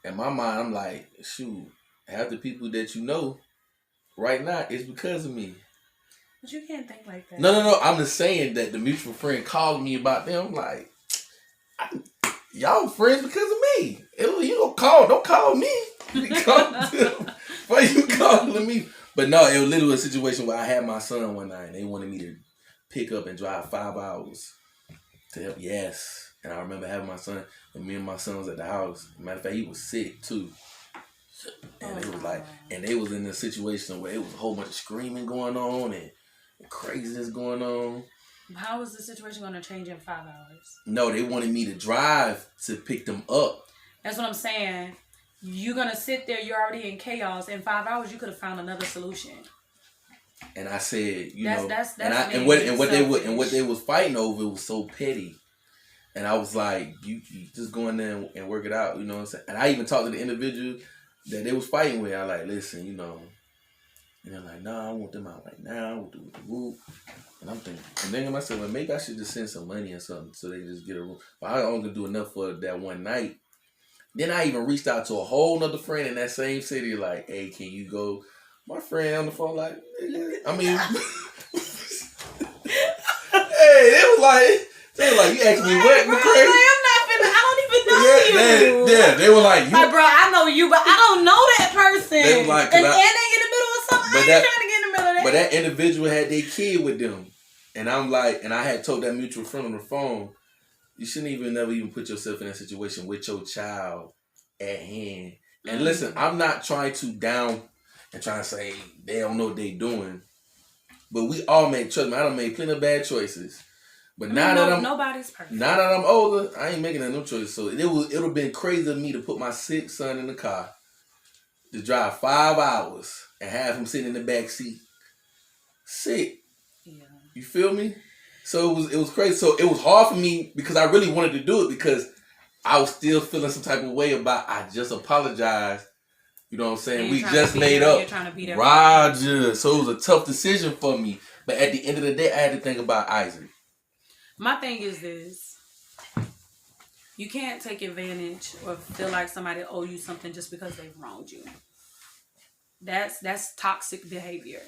in my mind, I'm like, shoot, half the people that you know right now is because of me. But you can't think like that. No. I'm just saying that the mutual friend called me about them. I'm like, y'all friends because of me. You don't call me. You call them. Why you calling me? But no, it was literally a situation where I had my son one night and they wanted me to pick up and drive 5 hours to help. Yes. And I remember having my son, and me and my son was at the house. Matter of fact, he was sick too. And it was like, and they was in a situation where it was a whole bunch of screaming going on and craziness going on. How was the situation going to change in 5 hours? No, they wanted me to drive to pick them up. That's what I'm saying. You're going to sit there, you're already in chaos. In 5 hours, you could have found another solution. And I said, that's what they was fighting over, it was so petty. And I was like, you just go in there and work it out, you know what I'm saying? And I even talked to the individual that they was fighting with. I like, listen, and they're like, nah, I want them out right now. We'll do the whoop. And I'm thinking to myself, well, maybe I should just send some money or something so they just get a room. But I only do enough for that one night. Then I even reached out to a whole nother friend in that same city, like, hey, can you go? My friend on the phone, like, I mean, hey, they was like, you asked me what, McCray? I don't even know you. Yeah, they were like, bro, I know you, but I don't know that person. They were like, and they in the middle of something. I ain't trying to get in the middle of that. But that individual had their kid with them. And I'm like, and I had told that mutual friend on the phone, you shouldn't never even put yourself in that situation with your child at hand. And listen, I'm not trying to down and trying to say they don't know what they doing. But we all make choices. I done made plenty of bad choices. But nobody's perfect. Now that I'm older, I ain't making no choices. So it would have been crazy of me to put my sick son in the car to drive 5 hours and have him sitting in the back seat. Sick. Yeah. You feel me? So it was crazy. So it was hard for me because I really wanted to do it because I was still feeling some type of way about I just apologized. You know what I'm saying? We just made up. Roger. So it was a tough decision for me. But at the end of the day, I had to think about Isaac. My thing is this. You can't take advantage or feel like somebody owe you something just because they've wronged you. That's toxic behavior.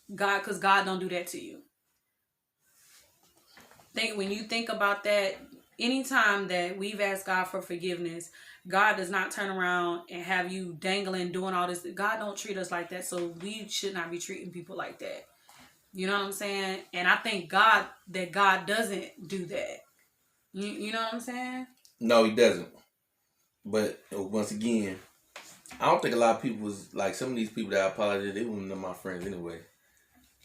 Because God don't do that to you. When you think about that, anytime that we've asked God for forgiveness, God does not turn around and have you dangling, doing all this. God don't treat us like that, so we should not be treating people like that. You know what I'm saying? And I thank God that God doesn't do that. You know what I'm saying? No, he doesn't. But once again, I don't think a lot of people was like some of these people that I apologize. They weren't my friends anyway.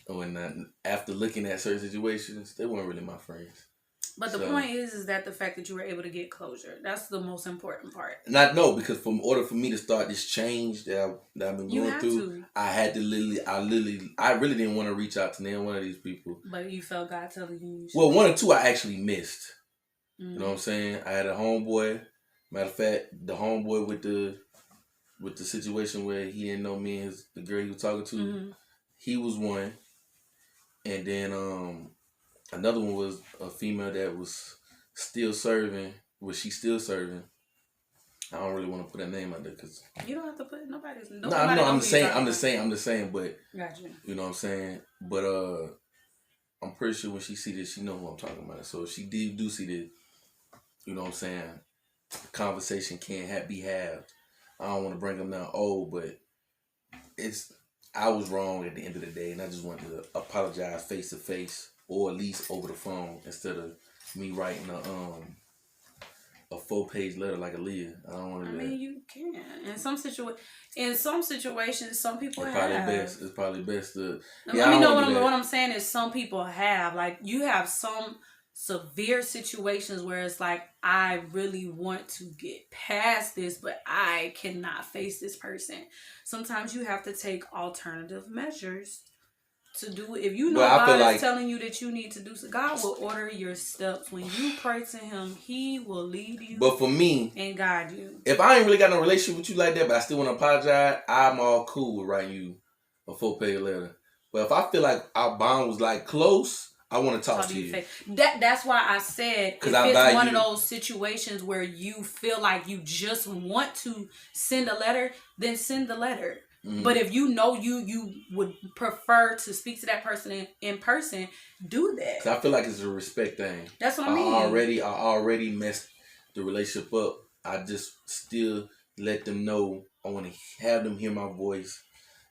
When after looking at certain situations, they weren't really my friends. But the point is that the fact that you were able to get closure, that's the most important part. Not no, because in order for me to start this change that I've been going through, I had to I really didn't want to reach out to any one of these people. But you felt God telling you. Well, one or two I actually missed. Mm-hmm. You know what I'm saying? I had a homeboy. Matter of fact, the homeboy with the situation where he didn't know me and the girl he was talking to, mm-hmm. He was one. And then another one was a female that was still serving. Was she still serving? I don't really want to put that name out there because you don't have to put nobody's. No, I'm just saying. But gotcha. You know what I'm saying. But I'm pretty sure when she see this, she know who I'm talking about. So if she do see this, you know what I'm saying. Conversation can't be had. I don't want to bring them down old, but I was wrong at the end of the day, and I just wanted to apologize face to face, or at least over the phone, instead of me writing a 4-page letter like Aaliyah. I don't want to. I mean, you can. In some situations, some people it's have. It's probably best to. Let me know what I'm saying is some people have. Like, you have some severe situations where it's like, I really want to get past this, but I cannot face this person. Sometimes you have to take alternative measures to do it. If you know God is telling you that you need to do so, God will order your steps. When you pray to Him, He will lead you. But for me, and guide you. If I ain't really got no relationship with you like that, but I still want to apologize, I'm all cool with writing you a 4-page letter. But if I feel like our bond was like close, I want to talk to you. That's why I said if it's one of those situations where you feel like you just want to send a letter, then send the letter. Mm-hmm. But if you know you would prefer to speak to that person in person, do that. 'Cause I feel like it's a respect thing. That's what I mean. I already messed the relationship up. I just still let them know I want to have them hear my voice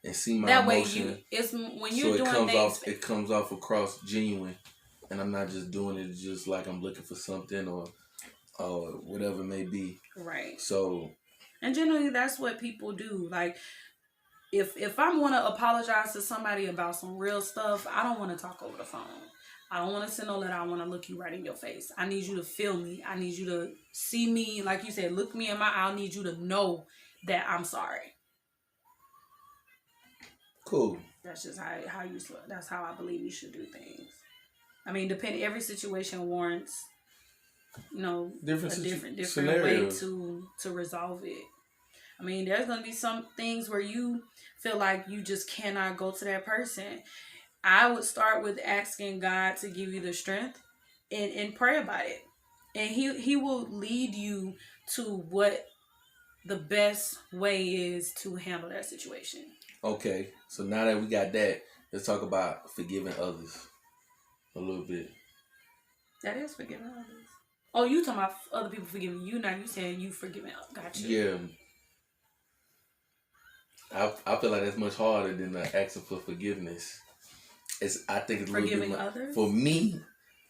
and see my emotion. It's when you're doing things. It comes off across genuine, and I'm not just doing it just like I'm looking for something or whatever it may be. Right. So. And generally, that's what people do. Like, if I want to apologize to somebody about some real stuff, I don't want to talk over the phone. I don't want to send no letter. I want to look you right in your face. I need you to feel me. I need you to see me. Like you said, look me in my eye. I need you to know that I'm sorry. Cool. That's just that's how I believe you should do things. I mean, every situation warrants, a different way to resolve it. I mean, there's going to be some things where you feel like you just cannot go to that person. I would start with asking God to give you the strength and pray about it. And he will lead you to what the best way is to handle that situation. Okay, so now that we got that, let's talk about forgiving others a little bit. That is forgiving others. Oh, you talking about other people forgiving you? Now you saying you forgiving? Gotcha. Yeah. I feel like that's much harder than asking for forgiveness. I think it's forgiving others. For me,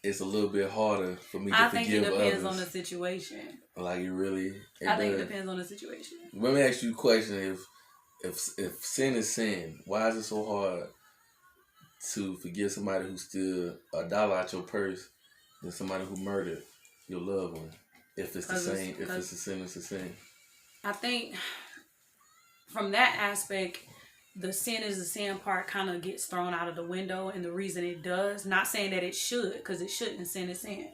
it's a little bit harder for me to forgive others. I think it depends on the situation. Like it really. I think it depends on the situation. Let me ask you a question: If sin is sin, why is it so hard to forgive somebody who steal $1 out your purse than somebody who murdered your loved one? If it's the same, if it's a sin, it's a sin. I think from that aspect, the sin is a sin part kind of gets thrown out of the window, and the reason it does, not saying that it should, because it shouldn't, sin is sin.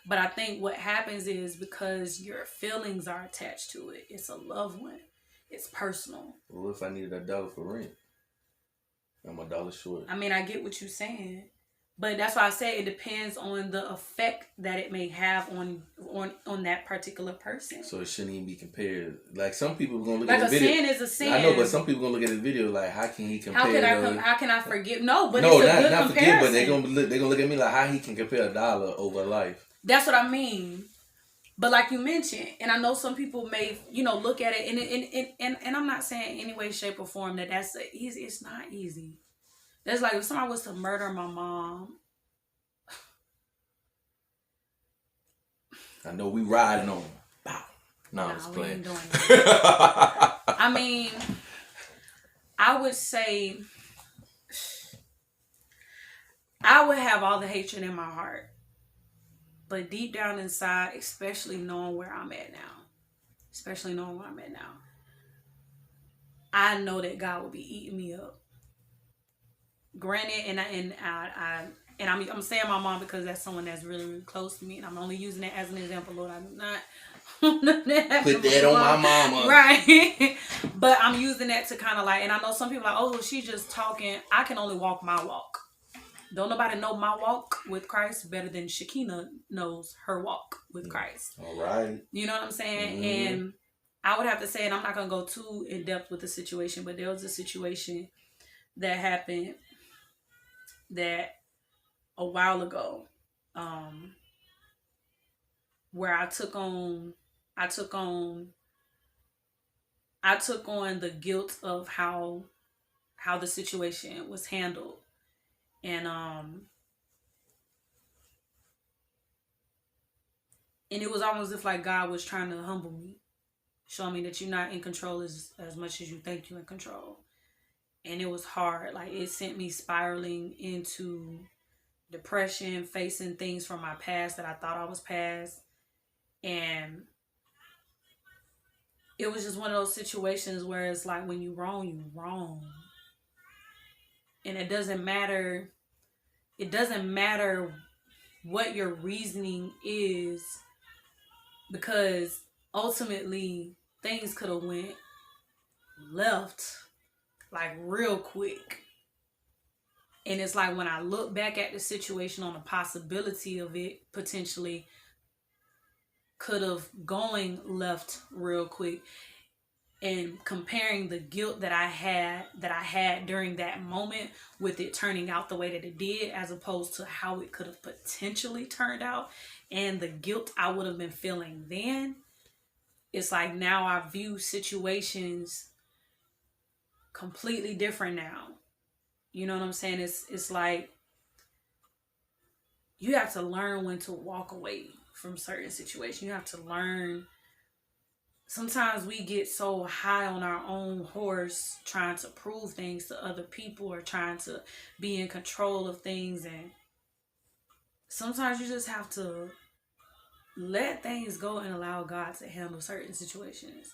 But I think what happens is because your feelings are attached to it. It's a loved one. It's personal. Well, what if I needed $1 for rent? I'm $1 short. I mean, I get what you're saying. But that's why I say it depends on the effect that it may have on that particular person. So it shouldn't even be compared. Like some people are gonna look like at the video. Sin is a sin. I know, but some people gonna look at the video like, how can he compare? How can I forgive? No, but no, it's a good not comparison. forgive, but they're gonna look at me like, how he can compare $1 over life. That's what I mean. But like you mentioned, and I know some people may, look at it, and I'm not saying any way, shape, or form that that's easy. It's not easy. That's like if somebody was to murder my mom. I know we riding on. Bow. No, I was we playing. ain't doing that. I mean, I would say I would have all the hatred in my heart. But deep down inside, especially knowing where I'm at now, I know that God will be eating me up. Granted, I'm saying my mom because that's someone that's really, really close to me, and I'm only using that as an example. Lord, I do not put that on my mama, right? But I'm using that to kind of like, and I know some people are like, oh, she's just talking. I can only walk my walk. Don't nobody know my walk with Christ better than Shakina knows her walk with Christ. All right. You know what I'm saying? Mm-hmm. And I would have to say, and I'm not going to go too in depth with the situation, but there was a situation that happened that a while ago, where I took on the guilt of how the situation was handled. And it was almost as if like God was trying to humble me, show me that you're not in control as much as you think you're in control. And it was hard. Like it sent me spiraling into depression, facing things from my past that I thought I was past. And it was just one of those situations where it's like when you're wrong, you're wrong. And it doesn't matter what your reasoning is, because ultimately things could have went left like real quick. And it's like when I look back at the situation on the possibility of it potentially could have going left real quick, and comparing the guilt that I had during that moment with it turning out the way that it did, as opposed to how it could have potentially turned out, and the guilt I would have been feeling then, it's like now I view situations completely different now. You know what I'm saying? It's like you have to learn when to walk away from certain situations. You have to learn. Sometimes we get so high on our own horse trying to prove things to other people or trying to be in control of things. And sometimes you just have to let things go and allow God to handle certain situations.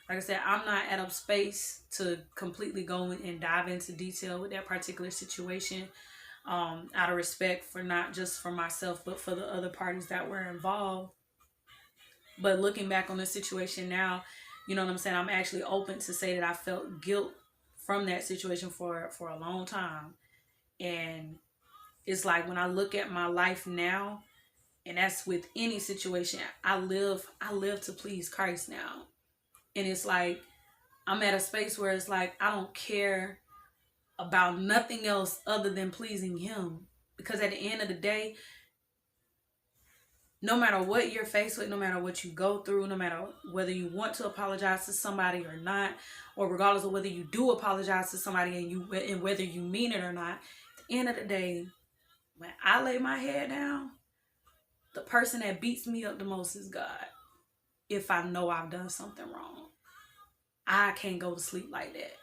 Like I said, I'm not at a space to completely go and dive into detail with that particular situation, out of respect for not just for myself, but for the other parties that were involved. But looking back on the situation now, you know what I'm saying? I'm actually open to say that I felt guilt from that situation for a long time. And it's like when I look at my life now, and that's with any situation, I live to please Christ now. And it's like I'm at a space where it's like I don't care about nothing else other than pleasing Him. Because at the end of the day, no matter what you're faced with, no matter what you go through, no matter whether you want to apologize to somebody or not, or regardless of whether you do apologize to somebody and whether you mean it or not, at the end of the day, when I lay my head down, the person that beats me up the most is God. If I know I've done something wrong, I can't go to sleep like that.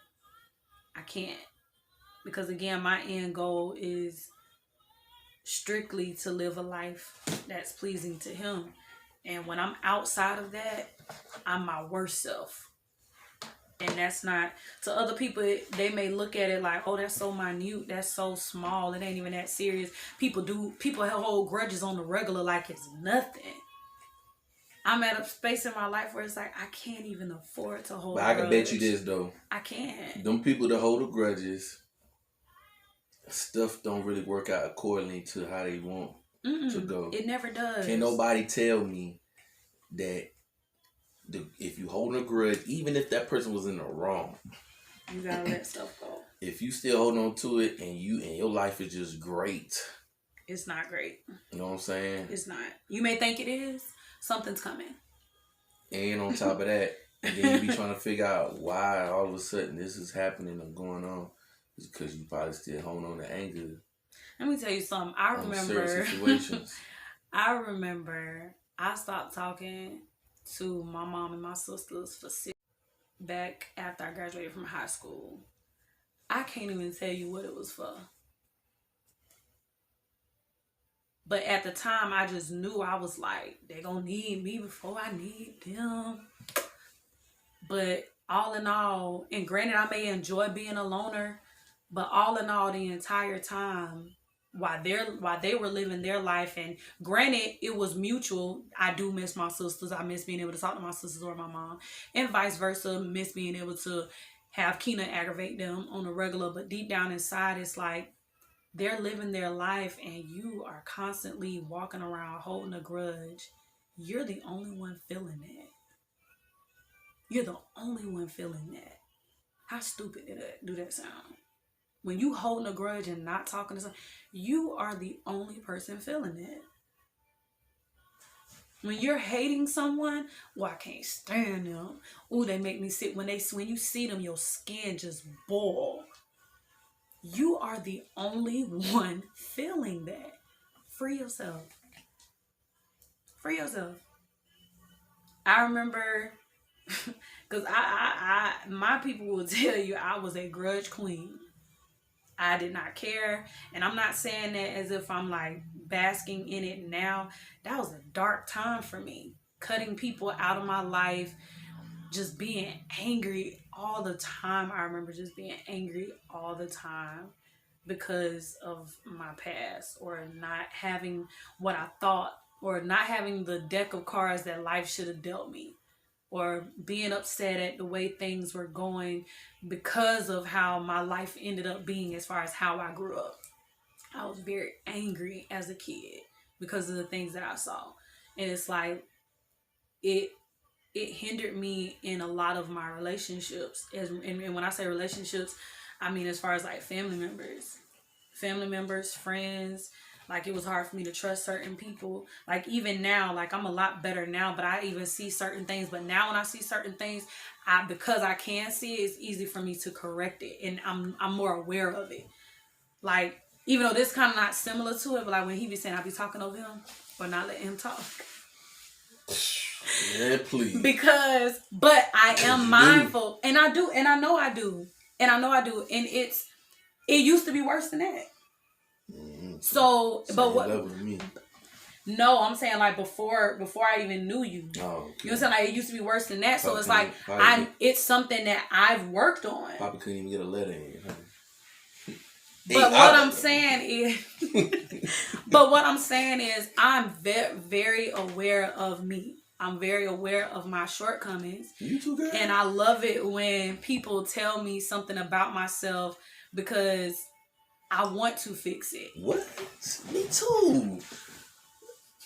I can't. Because again, my end goal is strictly to live a life that's pleasing to Him. And when I'm outside of that, I'm my worst self. And that's not, to other people, they may look at it like, oh, that's so minute, that's so small, it ain't even that serious. People hold grudges on the regular like it's nothing. I'm at a space in my life where it's like I can't even afford to hold. But I can bet you this though. I can't. Them people that hold the grudges, stuff don't really work out accordingly to how they want to go. It never does. Can't nobody tell me that if you hold a grudge, even if that person was in the wrong, you gotta let stuff go. If you still hold on to it and your life is just great, it's not great. You know what I'm saying? It's not. You may think it is. Something's coming. And on top of that, and then you be trying to figure out why all of a sudden this is happening or going on. It's because you probably still hold on to anger. Let me tell you something. I remember. I remember I stopped talking to my mom and my sisters for 6 back after I graduated from high school. I can't even tell you what it was for. But at the time, I just knew, I was like, they're going to need me before I need them. But all in all, and granted, I may enjoy being a loner, but all in all, the entire time, while they were living their life, and granted, it was mutual. I do miss my sisters. I miss being able to talk to my sisters or my mom, and vice versa. Miss being able to have Keena aggravate them on a regular. But deep down inside, it's like they're living their life, and you are constantly walking around holding a grudge. You're the only one feeling that. You're the only one feeling that. How stupid do that sound? When you holding a grudge and not talking to someone, you are the only person feeling it. When you're hating someone, well, I can't stand them. Ooh, they make me sick. When you see them, your skin just boil. You are the only one feeling that. Free yourself. Free yourself. I remember, because my people will tell you I was a grudge queen. I did not care. And I'm not saying that as if I'm like basking in it now. That was a dark time for me. Cutting people out of my life. Just being angry all the time. I remember just being angry all the time because of my past, or not having what I thought, or not having the deck of cards that life should have dealt me, or being upset at the way things were going because of how my life ended up being as far as how I grew up. I was very angry as a kid because of the things that I saw. And it's like, it hindered me in a lot of my relationships. And when I say relationships, I mean as far as like family members, friends. Like, it was hard for me to trust certain people. Like, even now, like, I'm a lot better now, but I even see certain things. But now when I see certain things, because I can see it, it's easy for me to correct it. And I'm more aware of it. Like, even though this kind of not similar to it, but like when he be saying I be talking over him, or not letting him talk. Yeah, please. But I am mindful. And I do. And I know I do. And And it used to be worse than that. So, but what? No, I'm saying like before I even knew you. Oh, okay. You know what I'm saying? Like, it used to be worse than that. So it's like it's something that I've worked on. Papa couldn't even get a letter in. But what I'm saying is, I'm very aware of me. I'm very aware of my shortcomings. You too, girl. And I love it when people tell me something about myself, because I want to fix it. What? Me too.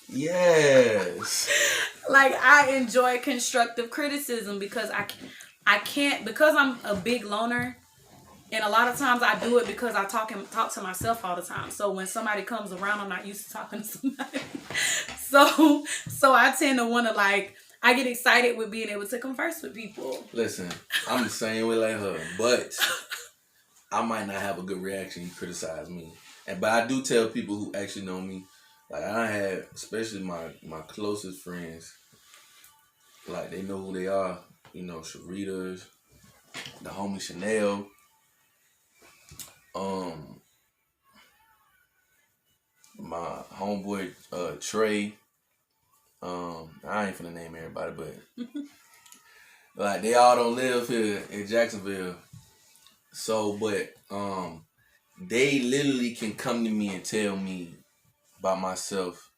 Yes. Like, I enjoy constructive criticism because I can't, because I'm a big loner, and a lot of times I do it because I talk to myself all the time. So when somebody comes around, I'm not used to talking to somebody. So I tend to want to, like, I get excited with being able to converse with people. Listen, I'm the same way like her, but I might not have a good reaction. You criticize me, but I do tell people who actually know me. Like, I had, especially my closest friends, like, they know who they are. You know, Sharita's, the homie Chanel, my homeboy Trey. I ain't finna name everybody, but Like they all don't live here in Jacksonville. So, but they literally can come to me and tell me about myself.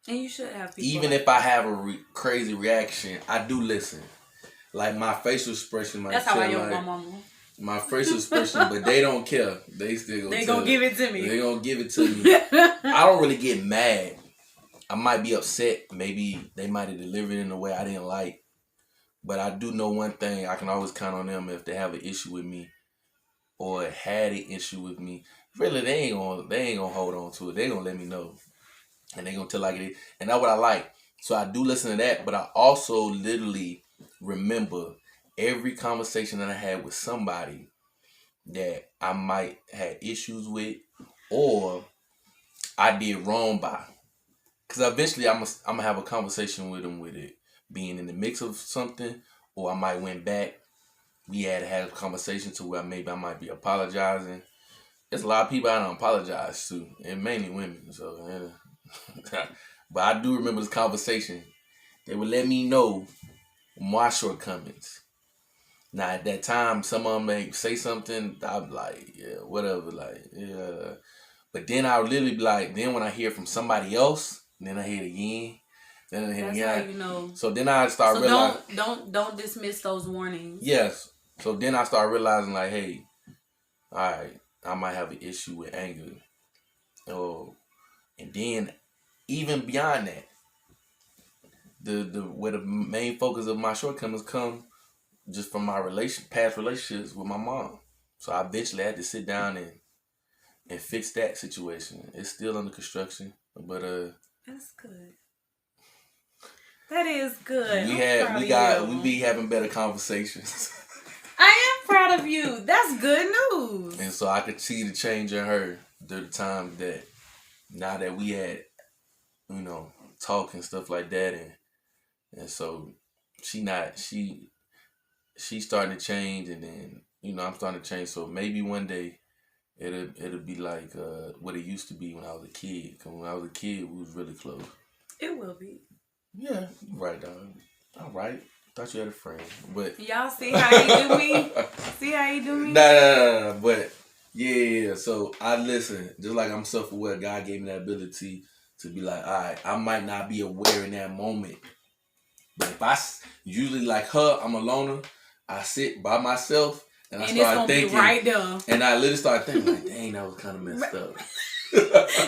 And you should have people. Even like if I have a crazy reaction, I do listen. Like my facial expression might That's how I tell, am with my like mama. my facial expression, but they don't care. They still They gonna give it to me. They gonna give it to me. I don't really get mad. I might be upset. Maybe they might have delivered it in a way I didn't like. But I do know one thing: I can always count on them if they have an issue with me or had an issue with me. Really, they ain't gonna hold on to it. They gonna let me know, and they gonna tell like it is. And that's what I like. So I do listen to that, but I also literally remember every conversation that I had with somebody that I might have issues with or I did wrong by. Because eventually I'm gonna have a conversation with them with it being in the mix of something, or I might went back. We had to have a conversation to where maybe I might be apologizing. There's a lot of people I don't apologize to, and mainly women. So, but I do remember this conversation. They would let me know my shortcomings. Now at that time, some of them may say something. I'm like, yeah, whatever, like, yeah. But then I would literally be like, then when I hear from somebody else, then I hear it again. Then I hear it That's again. how you know. So then I start realizing. Don't dismiss those warnings. Yes. So then I start realizing like, hey, all right, I might have an issue with anger. Oh, and then even beyond that, the where the main focus of my shortcomings come just from my past relationships with my mom. So I eventually had to sit down and fix that situation. It's still under construction, but that's good. That is good. We be having better conversations. I am proud of you. That's good news. And so I could see the change in her the time that now that we had, talk and stuff like that, and so she's starting to change, and then I'm starting to change. So maybe one day it'll be like what it used to be when I was a kid. 'Cause when I was a kid, we was really close. It will be. Yeah, right, dog. All right. Thought you had a friend, but y'all see how he do me? See how he do me? Nah. But yeah. So I listen. Just like I'm self-aware, God gave me that ability to be like, all right, I might not be aware in that moment, but if I usually like her, I'm a loner. I sit by myself and I start thinking, right there. And I literally start thinking, like, dang, that was kind of messed up.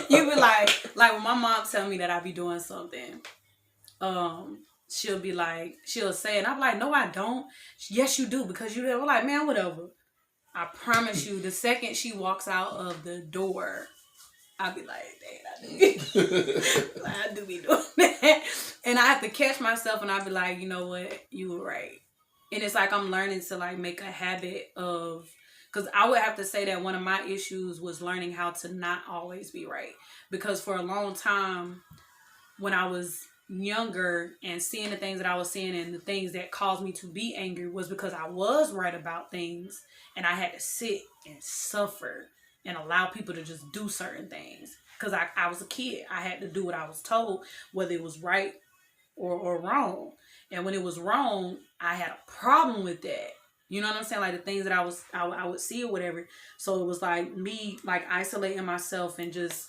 You be like when my mom tell me that I be doing something, she'll be like, she'll say, and I'm like, no, I don't. Yes, you do, because you do. I'm like, man, whatever. I promise you, the second she walks out of the door, I'll be like, dang, I do be doing that. And I have to catch myself, and I'll be like, you know what? You were right. And it's like I'm learning to like make a habit of, because I would have to say that one of my issues was learning how to not always be right. Because for a long time, when I was younger and seeing the things that I was seeing and the things that caused me to be angry was because I was right about things, and I had to sit and suffer and allow people to just do certain things. Because I was a kid. I had to do what I was told, whether it was right or wrong. And when it was wrong, I had a problem with that. You know what I'm saying? Like the things that I would see or whatever. So it was like me like isolating myself and just,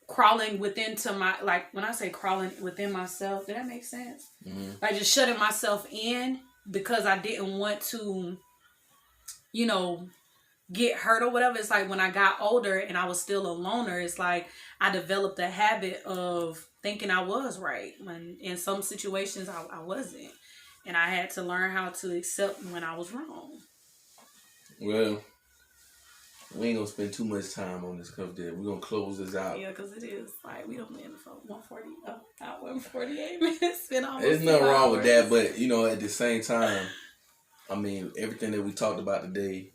crawling within to my, like when I say crawling within myself, did that make sense? Mm-hmm. Like just shutting myself in because I didn't want to, get hurt or whatever. It's like when I got older and I was still a loner, it's like I developed a habit of thinking I was right when in some situations I wasn't. And I had to learn how to accept when I was wrong. Well, we ain't gonna spend too much time on this because we're gonna close this out. Yeah, because it is like we don't live for 148 minutes. There's nothing wrong with that, but at the same time, I mean, everything that we talked about today,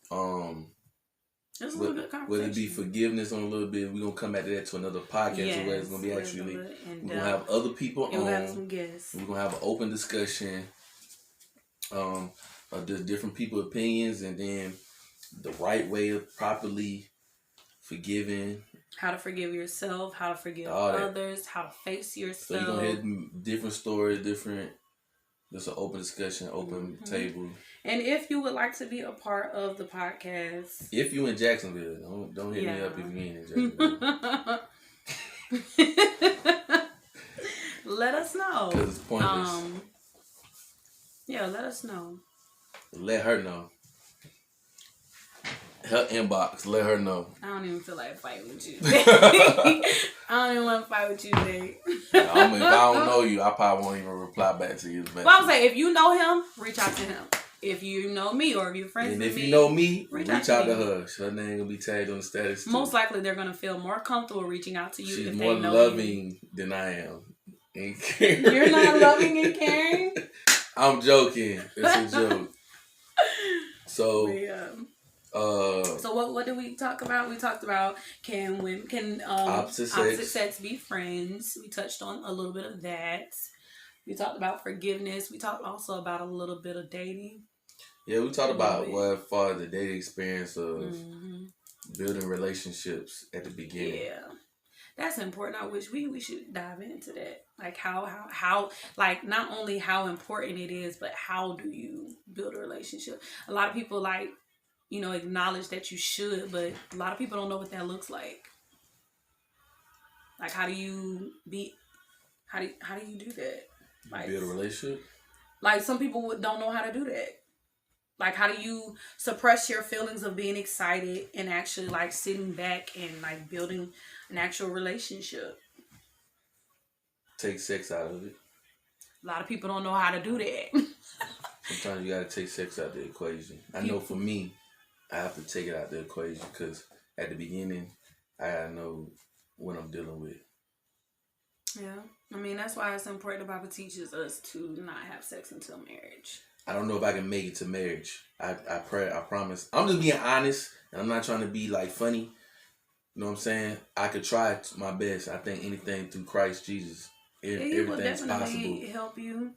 it was a good conversation. Whether it be forgiveness on a little bit, we're gonna come back to that to another podcast where it's gonna be actually we're gonna have other people on. We'll have some guests. We're gonna have an open discussion of the different people's opinions, and then the right way of properly forgiving. How to forgive yourself, how to forgive others, how to face yourself. So you're gonna hear different stories, different Just an open discussion, open table. And if you would like to be a part of the podcast, if you in Jacksonville, don't hit me up if you ain't in Jacksonville. Let us know. Because it's pointless. Yeah, let us know. Let her know. Her inbox, let her know. I don't even feel like fighting with you. I don't even want to fight with you today. If I don't know you, I probably won't even reply back to you. Well, I was like, if you know him, reach out to him. If you know me or if you're friends with me. And if you know me, reach out to me. her. Her name gonna be tagged on the status too. Most likely they're gonna feel more comfortable reaching out to you. She's if more they know loving you. than I am. You're not loving and caring? I'm joking. It's a joke. So yeah. So what did we talk about? We talked about can opposite sex be friends? We touched on a little bit of that. We talked about forgiveness. We talked also about a little bit of dating. Yeah, we talked about what far the dating experience of building relationships at the beginning. Yeah. That's important. I wish we should dive into that. Like how like not only how important it is, but how do you build a relationship? A lot of people acknowledge that you should, but a lot of people don't know what that looks like. Like how do you do that? Like build a relationship? Like some people don't know how to do that. Like how do you suppress your feelings of being excited and actually like sitting back and like building an actual relationship? Take sex out of it. A lot of people don't know how to do that. Sometimes you gotta take sex out the equation. I know for me, I have to take it out the equation because at the beginning, I gotta know what I'm dealing with. Yeah. I mean, that's why it's important the Bible teaches us to not have sex until marriage. I don't know if I can make it to marriage. I promise. I'm just being honest, and I'm not trying to be like funny. You know what I'm saying? I could try my best. I think anything through Christ Jesus, everything's possible. He will help you.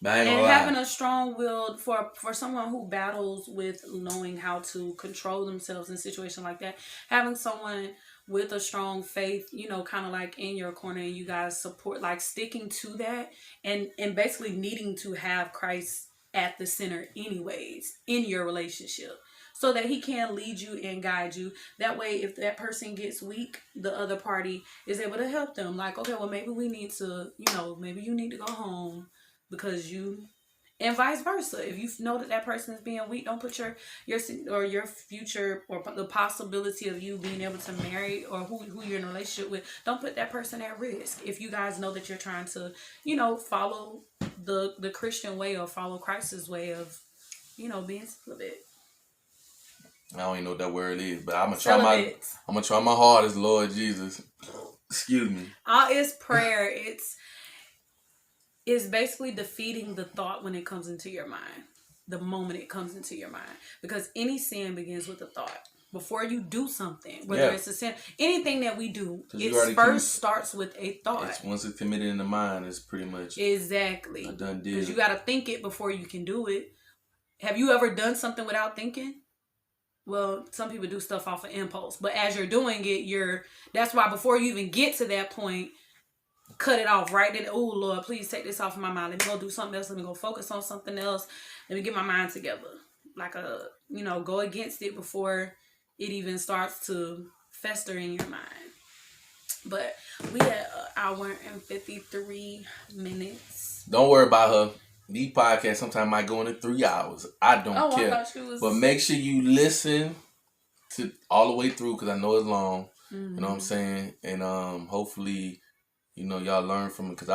But I ain't gonna lie. Having a strong will for someone who battles with knowing how to control themselves in a situation like that, having someone with a strong faith, kind of like in your corner, and you guys support, like sticking to that, and basically needing to have Christ at the center anyways in your relationship, so that he can lead you and guide you. That way, if that person gets weak, the other party is able to help them. Like, okay, well, maybe we need to, maybe you need to go home because and vice versa. If you know that person is being weak, don't put your future or the possibility of you being able to marry or who you're in a relationship with, don't put that person at risk. If you guys know that you're trying to, follow the Christian way or follow Christ's way of, being celibate. I don't even know what that word is, but I'm gonna try my hardest, Lord Jesus. Excuse me. It's prayer. It's basically defeating the thought when it comes into your mind. The moment it comes into your mind. Because any sin begins with a thought. Before you do something, whether it's a sin, anything that we do, it first starts with a thought. Once it's committed in the mind, it's pretty much exactly a done deal. Because you got to think it before you can do it. Have you ever done something without thinking? Well, some people do stuff off of impulse. But as you're doing it, that's why before you even get to that point, cut it off right then. Oh, Lord, please take this off of my mind. Let me go do something else. Let me go focus on something else. Let me get my mind together. Like go against it before it even starts to fester in your mind. But we had an hour and 53 minutes. Don't worry about her. These podcasts sometimes might go into 3 hours. I don't care. I thought she was... But make sure you listen to all the way through because I know it's long. Mm-hmm. You know what I'm saying? And hopefully, y'all learn from it because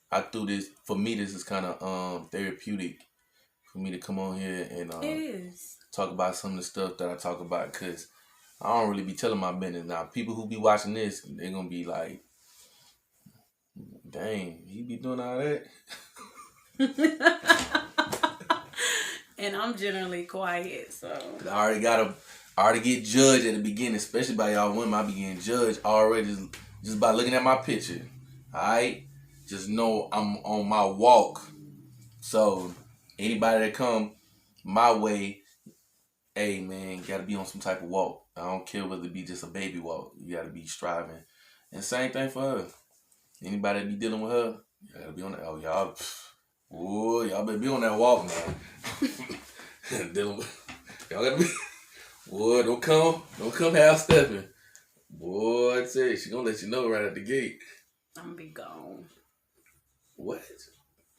I do this. For me, this is kind of therapeutic for me to come on here and it is. Talk about some of the stuff that I talk about because I don't really be telling my business. Now, people who be watching this, they're going to be like, dang, he be doing all that? And I'm generally quiet, so. I already get judged at the beginning, especially by y'all women. I be getting judged already just by looking at my picture. Alright? Just know I'm on my walk. So, anybody that come my way, hey man, gotta be on some type of walk. I don't care whether it be just a baby walk. You gotta be striving. And same thing for her. Anybody that be dealing with her, you gotta be on the, y'all Boy, y'all better be on that walk now. Y'all gotta be. Boy, don't come half stepping. Boy, I tell you, she gonna let you know right at the gate. I'm gonna be gone. What?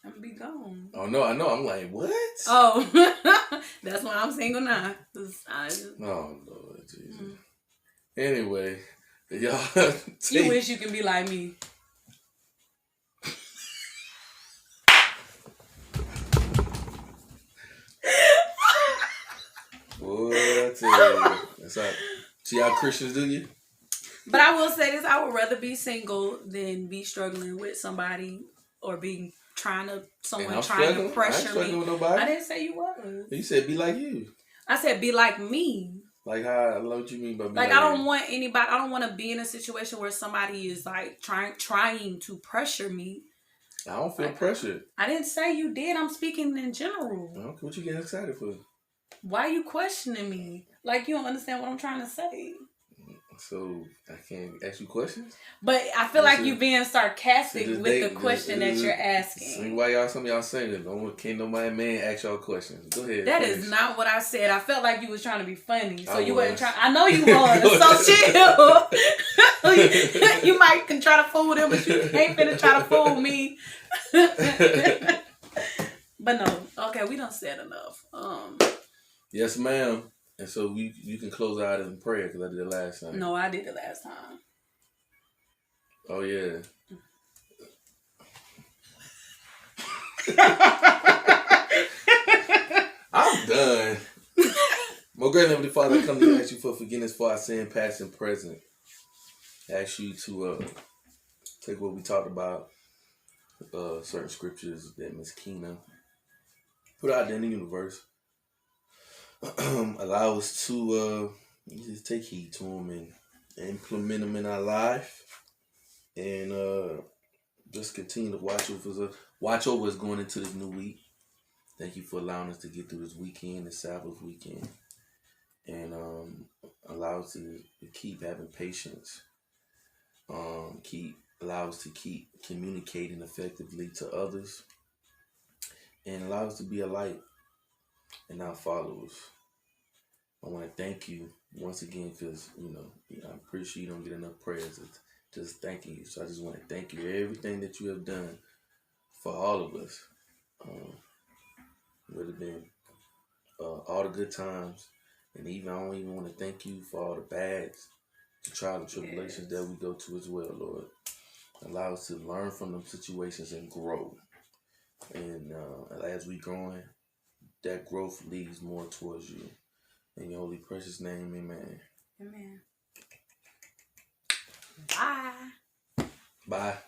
I'm gonna be gone. Oh no, I know. I'm like, what? Oh, that's why I'm single now. Oh Lord Jesus. Anyway, y'all. You wish you can be like me. Boy, I tell you, that's how. See how Christians do you? But I will say this: I would rather be single than be struggling with somebody or be trying to pressure I ain't struggling me. with nobody. I didn't say you was. You said be like you. I said be like me. Like how? What you mean by be Like like I don't you? want anybody. I don't want to be in a situation where somebody is like trying to pressure me. I don't feel pressured. I didn't say you did. I'm speaking in general. Okay, what you getting excited for? Why are you questioning me? Like you don't understand what I'm trying to say. So I can't ask you questions. But I feel like you being sarcastic with the question that you're asking. See why some of y'all saying that? Can't nobody man ask y'all questions. Go ahead. That is not what I said. I felt like you was trying to be funny, so you wasn't was. trying. I know you was. So chill. You might can try to fool them, but you ain't finna try to fool me. But no, okay, we done said enough. Yes, ma'am. And so you can close out in prayer because I did it last time. No, I did it last time. Oh yeah. I'm done. My great Heavenly Father, I come to ask you for forgiveness for our sin, past and present. I ask you to take what we talked about, certain scriptures that Miss Keena put out there in the universe. Allow us to just take heed to them and implement them in our life, and just continue to watch over us going into this new week. Thank you for allowing us to get through this weekend, this Sabbath weekend, and allow us to keep having patience. Allow us to keep communicating effectively to others, and allow us to be a light in our followers. I want to thank you once again because, I'm pretty sure you don't get enough prayers of just thanking you. So I just want to thank you for everything that you have done for all of us. Would have been all the good times. And I don't even want to thank you for all the bads, the trials and tribulations that we go to as well, Lord. Allow us to learn from them situations and grow. And as we growing, that growth leads more towards you. In your holy precious name, amen. Amen. Bye. Bye.